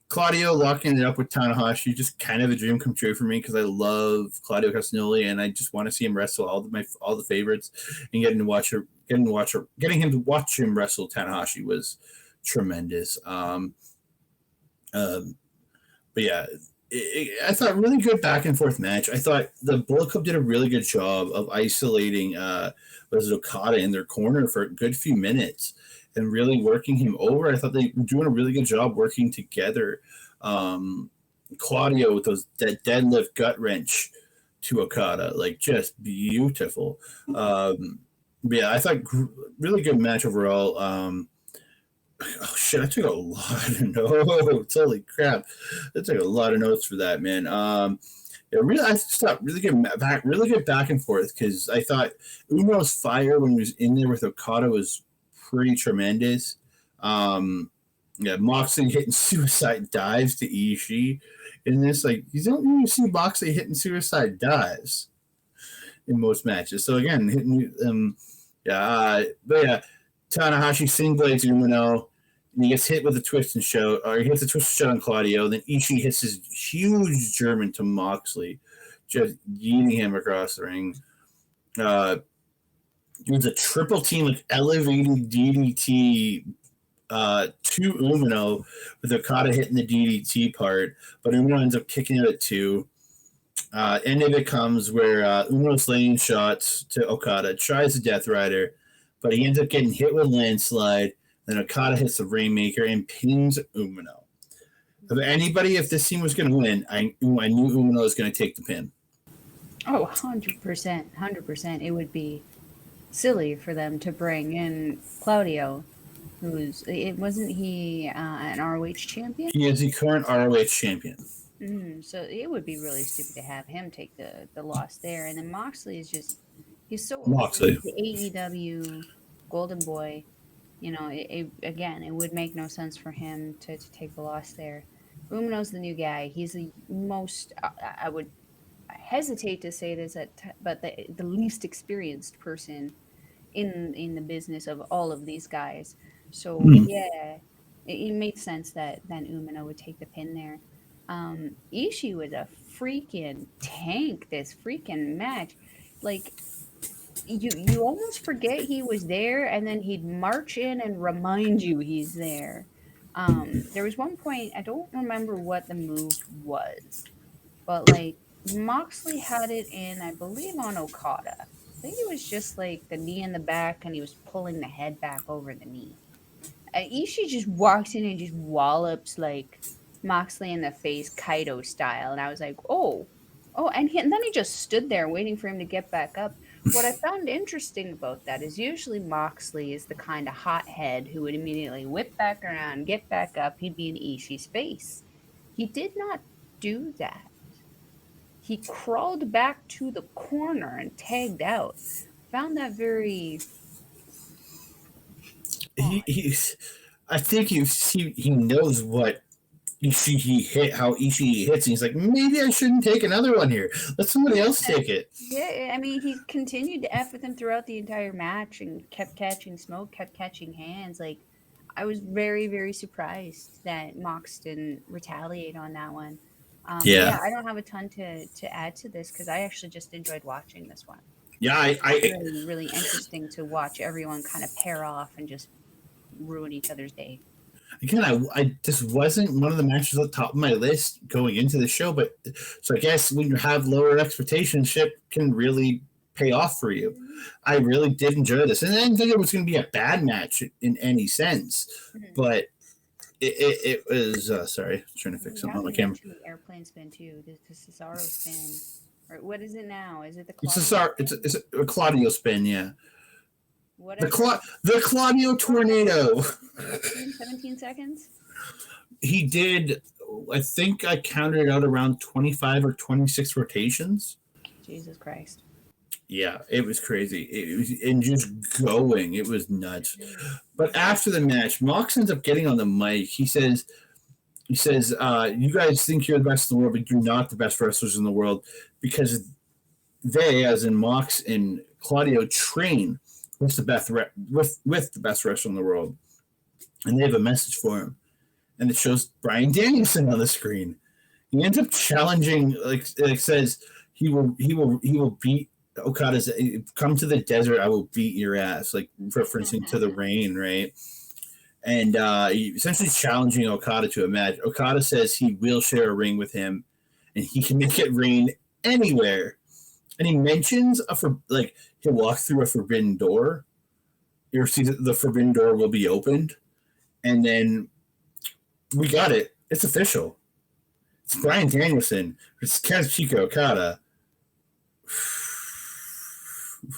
Claudio locking it up with Tanahashi, just kind of a dream come true for me, because I love Claudio Castagnoli and I just want to see him wrestle all the favorites, and getting him to watch him wrestle Tanahashi was tremendous. But yeah, I thought really good back and forth match. I thought the Bullet Club did a really good job of isolating was it Okada in their corner for a good few minutes and really working him over. I thought they were doing a really good job working together. Claudio with that deadlift gut wrench to Okada, like just beautiful. But yeah, I thought really good match overall. Oh shit! I took a lot of notes. Holy crap! I took a lot of notes for that, man. Yeah, really, I thought really good back and forth because I thought Uno's fire when he was in there with Okada was pretty tremendous. Yeah, Moxley hitting suicide dives to Ishii in this. Like, you don't really see Moxley hitting suicide dives in most matches. So again, hitting but yeah, Tanahashi sing blades Umino, and he gets hit with a twist and shout, or he hits a twist and shout on Claudio. Then Ishii hits his huge German to Moxley, just yeeting him across the ring. It was a triple team with elevating DDT to Umino, with Okada hitting the DDT part, but Umino ends up kicking it at 2. End of it comes where Umino's laying shots to Okada, tries the Death Rider, but he ends up getting hit with landslide. Then Okada hits the Rainmaker and pins Umino. Of anybody, if this team was going to win, I knew Umino was going to take the pin. Oh, 100%. 100%. It would be silly for them to bring in Claudio, wasn't he an ROH champion? He is the current ROH champion. So it would be really stupid to have him take the loss there. And then Moxley is just, he's so Moxley, the AEW Golden Boy. You know, it would make no sense for him to take the loss there. Umino's the new guy. He's the most, I hesitate to say this, but the least experienced person in the business of all of these guys. So yeah, it made sense that then Umino would take the pin there. Ishii was a freaking tank this freaking match. Like, you almost forget he was there, and then he'd march in and remind you he's there. There was one point, I don't remember what the move was, but like Moxley had it in, I believe, on Okada. I think it was just like the knee in the back, and he was pulling the head back over the knee. Ishii just walks in and just wallops like Moxley in the face, Kaido style, and I was like, oh, and then he just stood there waiting for him to get back up. What I found interesting about that is usually Moxley is the kind of hothead who would immediately whip back around, get back up. He'd be in Ishii's face. He did not do that. He crawled back to the corner and tagged out. Found that very. I think he knows what how Ishii hits, and he's like, maybe I shouldn't take another one here. Let somebody else take it. Yeah, I mean, he continued to F with him throughout the entire match and kept catching smoke, kept catching hands. Like, I was very, very surprised that Mox didn't retaliate on that one. Yeah, I don't have a ton to add to this because I actually just enjoyed watching this one. Yeah, really, really interesting to watch everyone kind of pair off and just ruin each other's day. Again, I this wasn't one of the matches at the top of my list going into the show, but so I guess when you have lower expectations, shit can really pay off for you. I really did enjoy this, and I didn't think it was going to be a bad match in any sense, but it was. Sorry, trying to fix something on my camera. Airplane spin too. The Cesaro spin, or what is it now? Is it the? It's a Claudio spin, yeah. Whatever. The Claudio tornado. 17 seconds? He did, I think I counted it out around 25 or 26 rotations. Jesus Christ. Yeah, it was crazy. It was and just going. It was nuts. But after the match, Mox ends up getting on the mic. He says, you guys think you're the best in the world, but you're not the best wrestlers in the world because they, as in Mox and Claudio, train with the best wrestler in the world, and they have a message for him, and it shows Bryan Danielson on the screen. He ends up challenging, like says he will beat Okada's. Come to the desert, I will beat your ass, like referencing to the rain, right? and he essentially challenging Okada to a match. Okada says he will share a ring with him, and he can make it rain anywhere. And he mentions he'll walk through a forbidden door. You see that the forbidden door will be opened, and then we got it. It's official. It's Bryan Danielson versus Kazuchika Okada.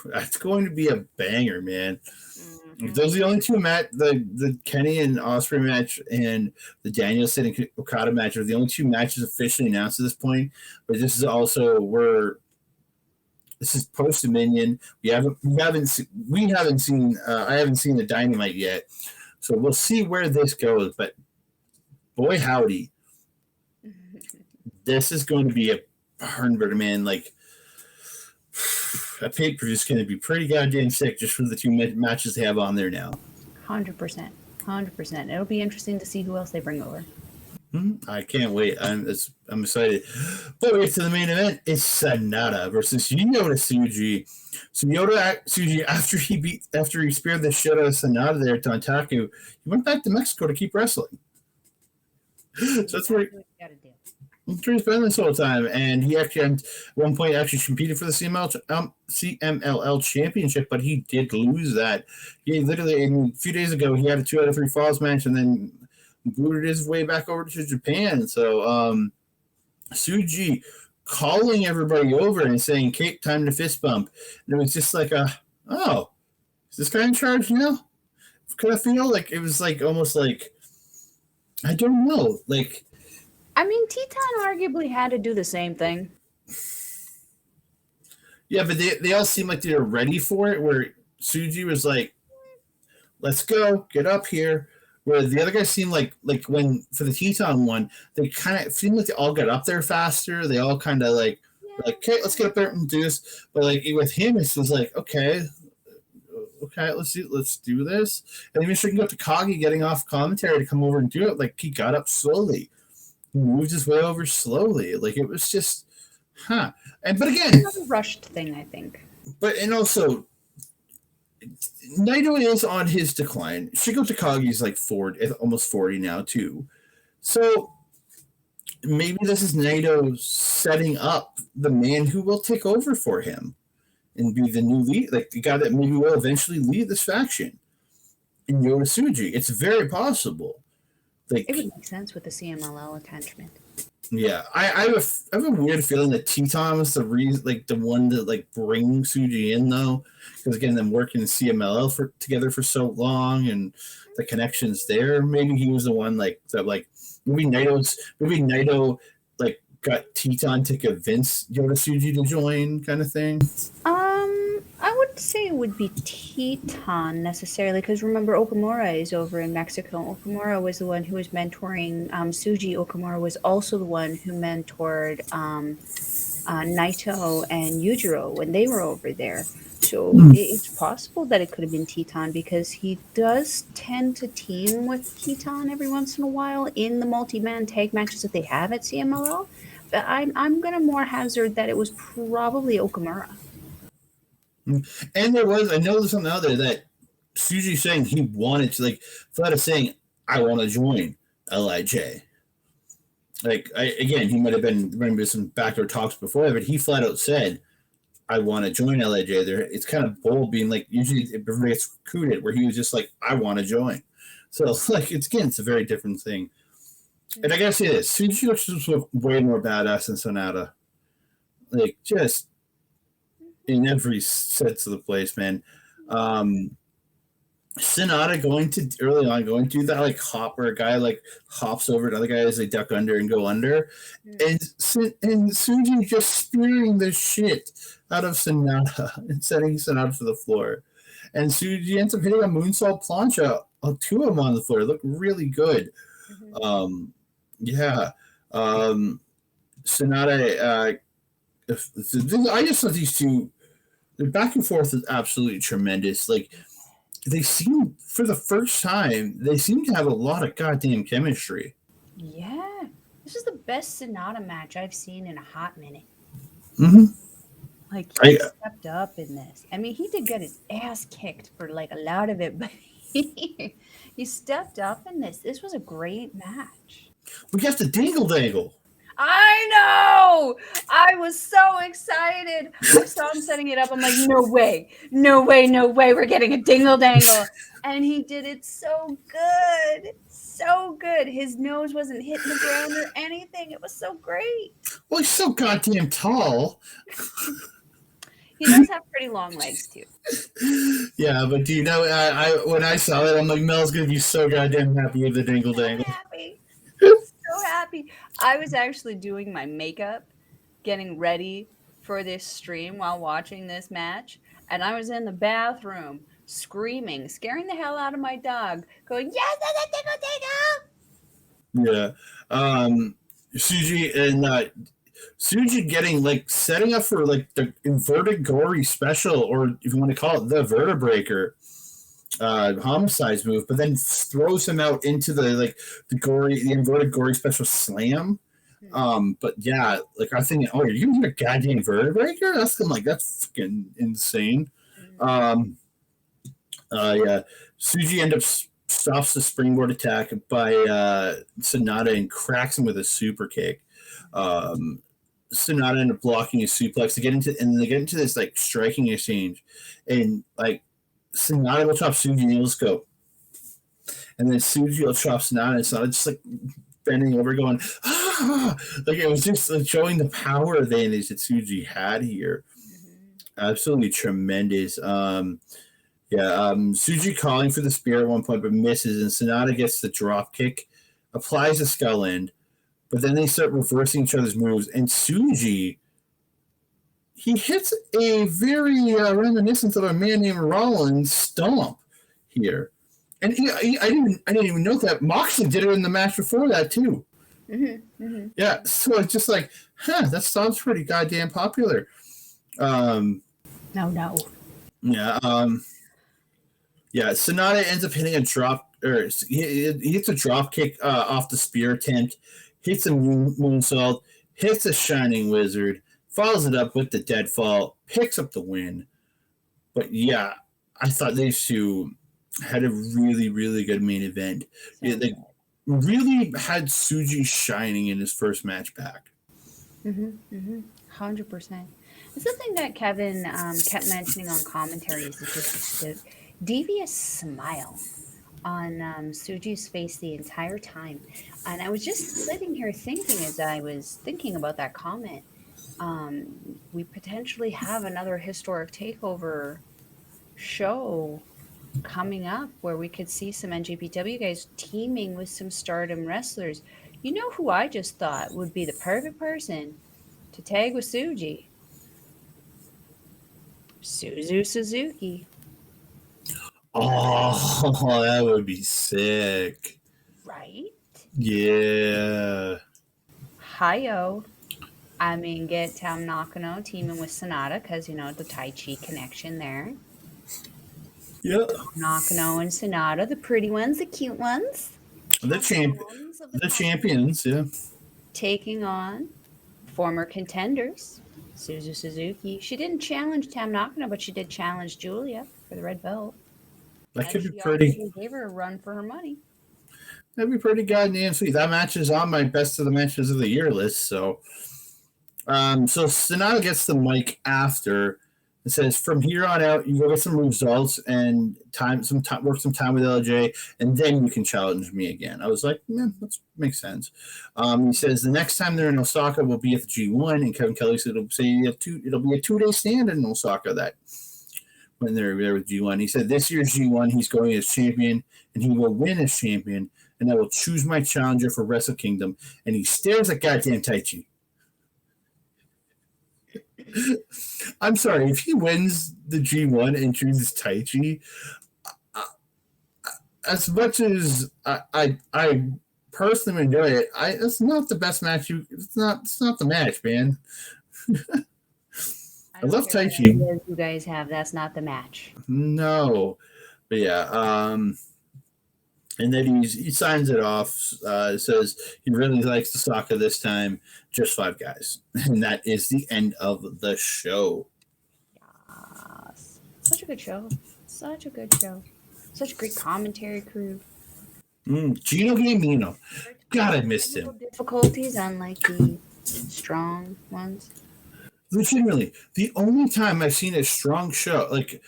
That's going to be a banger, man. Mm-hmm. Those are the only two the Kenny and Ospreay match and the Danielson and Okada match are the only two matches officially announced at this point. But this is also this is post Dominion. I haven't seen the Dynamite yet, so we'll see where this goes. But boy, howdy, this is going to be a barn-burner, man. Like, that pay-per-view is going to be pretty goddamn sick just for the two matches they have on there now. 100%. It'll be interesting to see who else they bring over. I can't wait. I'm excited. But we get to the main event. It's Sanada versus Yoda Tsuji. So Yoda Tsuji, after he speared the shit out of Sanada there at Dontaku, he went back to Mexico to keep wrestling. So that's where he's been this whole time, and he actually at one point actually competed for the CMLL championship, but he did lose that. He literally a few days ago he had a 2 out of 3 falls match, and then booted his way back over to Japan. So Tsuji calling everybody over and saying, "Kate, time to fist bump," and it was just like is this guy in charge now? Could I feel like it was like almost like I don't know, like. I mean, Teton arguably had to do the same thing. Yeah, but they all seem like they're ready for it, where Tsuji was like, let's go, get up here. Where the other guys seemed like when, for the Teton one, they kind of seemed like they all got up there faster. They all kind of like, okay, let's get up there and do this. But like with him, it was like, okay, let's do this. And even Shingo Takagi getting off commentary to come over and do it, like he got up slowly. He moved his way over slowly. Like it was just, but again, it's not a rushed thing, I think. And also, Naito is on his decline. Shingo Takagi is like almost 40 now too. So maybe this is Naito setting up the man who will take over for him and be the new lead, like the guy that maybe will eventually lead this faction in Yoda Tsuji. It's very possible. Like, it would make sense with the CMLL attachment. Yeah, I have a weird feeling that Teton was the reason, like the one that like bring Tsuji in though, because again, them working in CMLL together for so long and the connections there. Maybe he was the one like that. Like maybe Naito like got Teton to convince Yoda Tsuji to join, kind of thing. I would say it would be Teton necessarily, because remember Okamura is over in Mexico. Okamura was the one who was mentoring Tsuji. Okamura was also the one who mentored Naito and Yujiro when they were over there. So it's possible that it could have been Teton, because he does tend to team with Teton every once in a while in the multi-man tag matches that they have at CMLL. But I'm going to more hazard that it was probably Okamura. And I know there's something out there that Tsuji saying he wanted to, like, flat out saying, I want to join LIJ. Like, he might have been remember some backdoor talks before, but he flat out said, I want to join LIJ. It's kind of bold being like, usually everybody gets recruited, where he was just like, I want to join. So, like, it's a very different thing. And I gotta say this, Tsuji looks just way more badass than Sanada. Like, just in every sense of the place, man. Sanada going to that like hop where a guy like hops over another guy as they duck under and go under, and Tsuji just spearing the shit out of Sanada and setting Sanada to the floor, and Tsuji ends up hitting a moonsault plancha on two of them on the floor. It looked really good. Sanada. I just thought these two, their back and forth is absolutely tremendous. Like, they seem, for the first time, they seem to have a lot of goddamn chemistry. Yeah. This is the best Sanada match I've seen in a hot minute. Like, he stepped up in this. I mean, he did get his ass kicked for, like, a lot of it, but You stepped up in this. This was a great match. We got the dingle dangle. I know. I was so excited. I saw him setting it up. I'm like, no way, no way, no way. We're getting a dingle dangle. And he did it so good. So good. His nose wasn't hitting the ground or anything. It was so great. Well, he's so goddamn tall. He does have pretty long legs, too. Yeah, but do you know, when I saw that, I'm like, Mel's going to be so goddamn happy with the dingle dangle. Happy. So happy. I was actually doing my makeup, getting ready for this stream while watching this match, and I was in the bathroom screaming, scaring the hell out of my dog, going, yes, dingle, Yeah. Suji getting, like, setting up for, like, the inverted gory special, or if you want to call it the vertebreaker, homicides move, but then throws him out into the inverted gory special slam. But yeah, like I think, oh, you're gonna get a goddamn vertebreaker? That's fucking insane. Yeah, Suji ends up stops the springboard attack by Sanada and cracks him with a super kick. Sanada ended up blocking a suplex they get into this like striking exchange, and like Sanada will chop Suji and he'll just go, and then Suji will chop Sanada and Sanada just like bending over going, ah! Like it was just like, showing the power advantage that Suji had here. Absolutely tremendous. Suji calling for the spear at one point but misses, and Sanada gets the drop kick, applies the skull end, but then they start reversing each other's moves, and Suji, he hits a very reminiscent of a man named Rollins stomp here. And I didn't even know that Moxley did it in the match before that too. Yeah, so it's just like, that sounds pretty goddamn popular. No. Yeah, Sanada ends up hitting a drop, or he hits a drop kick off the spear attempt, hits a moonsault, hits a Shining Wizard, follows it up with the deadfall, picks up the win. But yeah, I thought these two had a really, really good main event. They really had Suji shining in his first match back. 100%. And something that Kevin kept mentioning on commentaries is just the devious smile on Suji's face the entire time. And I was just sitting here thinking, as I was thinking about that comment, we potentially have another historic takeover show coming up where we could see some NJPW guys teaming with some Stardom wrestlers. You know who I just thought would be the perfect person to tag with Suji? Suzu Suzuki. Oh, that would be sick. Right? Yeah. Hi-yo. I mean, get Tam Nakano teaming with Sanada because, the Taichi connection there. Yeah. Nakano and Sanada, the pretty ones, the cute ones. The champions, yeah. Taking on former contenders, Suzu Suzuki. She didn't challenge Tam Nakano, but she did challenge Julia for the red belt. That could be pretty. Gave her a run for her money. That'd be pretty goddamn sweet. That match is on my best of the matches of the year list. So Sanada gets the mic after. It says, from here on out, you go get some results and work some time with LJ, and then you can challenge me again. I was like, that makes sense. He says the next time they're in Osaka will be at the G1, and Kevin Kelly said it'll be a 2-day stand in Osaka when they're there with G1. He said this year's G1 he's going as champion, and he will win as champion, and I will choose my challenger for Wrestle Kingdom. And he stares at goddamn Taichi. I'm sorry, if he wins the G1 and chooses Taichi, as much as I personally enjoy it, it's not the best match. It's not the match, man. I love Taichi. You guys have that's not the match. No, but yeah. And then he signs it off. Says he really likes Osaka this time. Just 5 guys, and that is the end of the show. Yes, such a good show. Such a good show. Such a great commentary crew. Gino Gambino. God, I missed Technical him. difficulties, unlike the strong ones. Legitimately, the only time I've seen a strong show like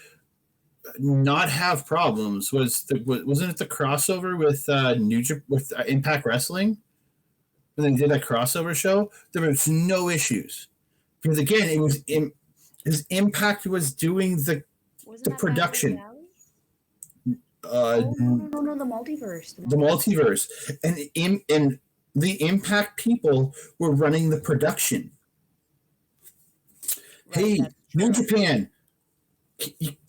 not have problems wasn't it the crossover with Impact Wrestling when they did that crossover show? There was no issues because again, his Impact was doing Wasn't the that Battle production. Royale? Uh, Oh no, the multiverse. the multiverse, and the Impact people were running the production. Right, Hey, that's New true. Japan,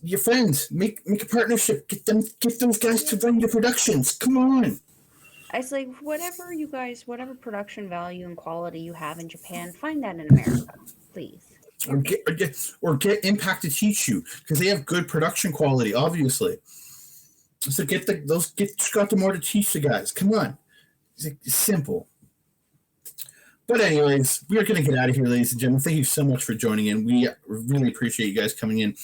your friends make a partnership. Get those guys to run your productions. Come on. It's like whatever production value and quality you have in Japan, find that in America, please. Or get Impact to teach you because they have good production quality, obviously. So get Scott Demore to teach the guys. Come on, it's simple. But anyways, we are going to get out of here, ladies and gentlemen. Thank you so much for joining in. We really appreciate you guys coming in.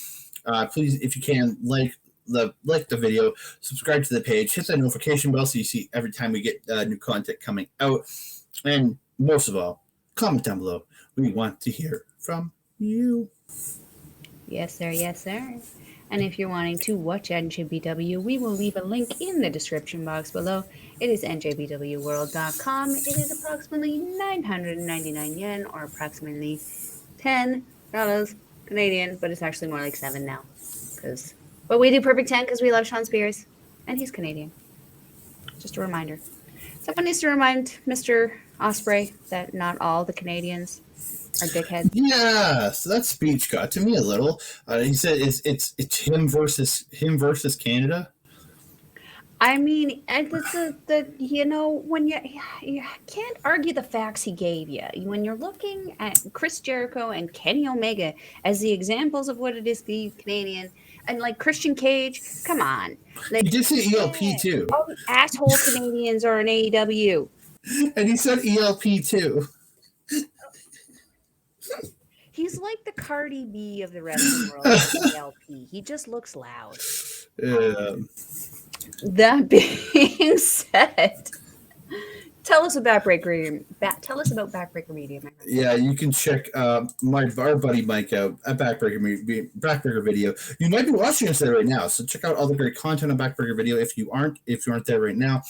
Please, if you can, like the video, subscribe to the page, hit that notification bell so you see every time we get new content coming out. And most of all, comment down below. We want to hear from you. Yes, sir. Yes, sir. And if you're wanting to watch NJPW, we will leave a link in the description box below. It is njpw-world.com. It is approximately 999 yen, or approximately $10 Canadian, but it's actually more like 7 now. But we do perfect 10 because we love Sean Spears, and he's Canadian. Just a reminder. Someone needs to remind Mr. Ospreay that not all the Canadians are dickheads. Yeah, so that speech got to me a little. He said it's him versus Canada. I mean, and when you can't argue the facts he gave you. When you're looking at Chris Jericho and Kenny Omega as the examples of what it is to be Canadian, and like Christian Cage, come on. Like, He did say ELP too. all the asshole Canadians are in AEW. And he said ELP too. He's like the Cardi B of the wrestling world, ELP. He just looks loud. That being said, tell us about Backbreaker Media. Yeah, you can check our buddy Mike out at Backbreaker Video. You might be watching us there right now, so check out all the great content on Backbreaker Video. If you aren't there right now,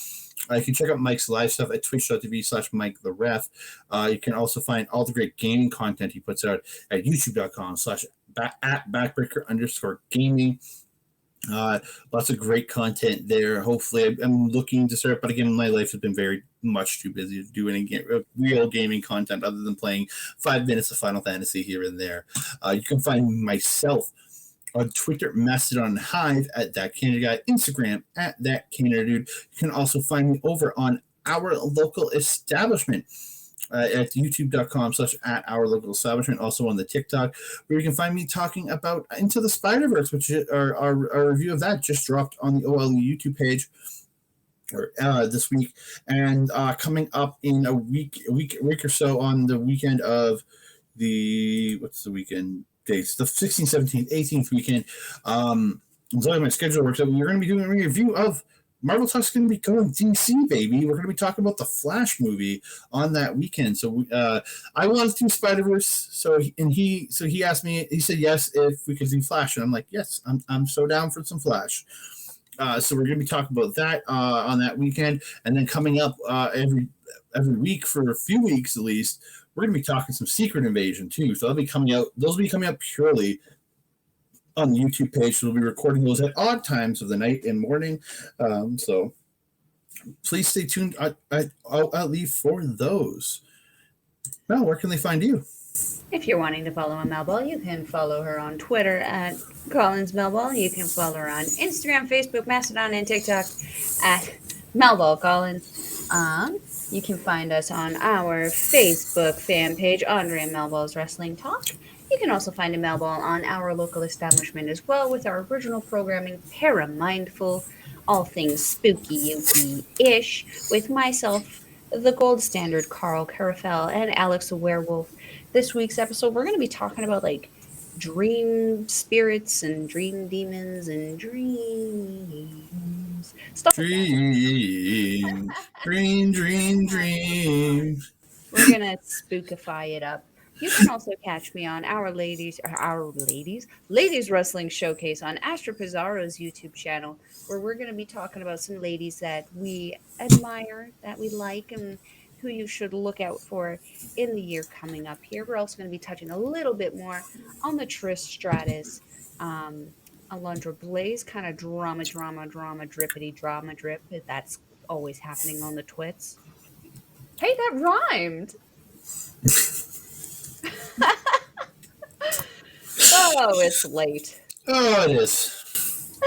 you can check out Mike's live stuff at twitch.tv/MikeTheRef. You can also find all the great gaming content he puts out at youtube.com/@backbreaker_gaming. Lots of great content there. Hopefully, I'm looking to start, but again, my life has been very much too busy to do any real gaming content other than playing 5 minutes of Final Fantasy here and there. You can find myself on Twitter, Mastodon, Hive at That Canada Guy, Instagram at That Canada Dude. You can also find me over on Our Local Establishment at youtube.com/@OurLocalEstablishment, also on the TikTok, where you can find me talking about Into the Spider-Verse, which our review of that just dropped on the OLE YouTube page this week, and coming up in a week or so on the weekend of what's the weekend dates? The 16th, 17th, 18th weekend. As my schedule works out, we're going to be doing a review of Marvel Talk's going to be going DC, baby. We're going to be talking about the Flash movie on that weekend. So I wanted to do Spider-Verse, so he asked me. He said yes if we could do Flash, and I'm like, yes, I'm so down for some Flash. So we're going to be talking about that on that weekend, and then coming up every week for a few weeks at least, we're going to be talking some Secret Invasion too. So those will be coming out purely on the YouTube page. So we'll be recording those at odd times of the night and morning. So please stay tuned. I'll leave for those. Well, where can they find you? If you're wanting to follow Melball, you can follow her on Twitter at Collins Melball. You can follow her on Instagram, Facebook, Mastodon, and TikTok at Melball Collins. You can find us on our Facebook fan page, Andre Melball's Wrestling Talk. You can also find a Melball on Our Local Establishment as well, with our original programming, Paramindful, all things spooky-ish, with myself, the gold standard Carl Carafel, and Alex the Werewolf. This week's episode, we're going to be talking about like dream spirits and dream demons and dreams. Stuff like that. Dream, dream. We're gonna spookify it up. You can also catch me on ladies wrestling showcase on Astro Pizarro's YouTube channel, where we're gonna be talking about some ladies that we admire, that we like, and who you should look out for in the year coming up here. We're also gonna be touching a little bit more on the Trish Stratus, Alundra Blaze kind of drippity drama drip. That's always happening on the twits. Hey, that rhymed. Oh, it's late. Oh, it is.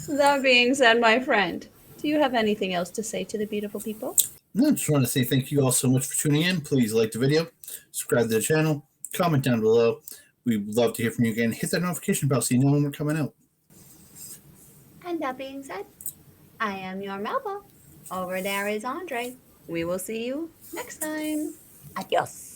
That being said, my friend, do you have anything else to say to the beautiful people? I just want to say thank you all so much for tuning in. Please like the video, subscribe to the channel, comment down below. We'd love to hear from you again. Hit that notification bell so you know when we're coming out. And that being said, I am your Melball. Over there is Andre. We will see you next time. Adios.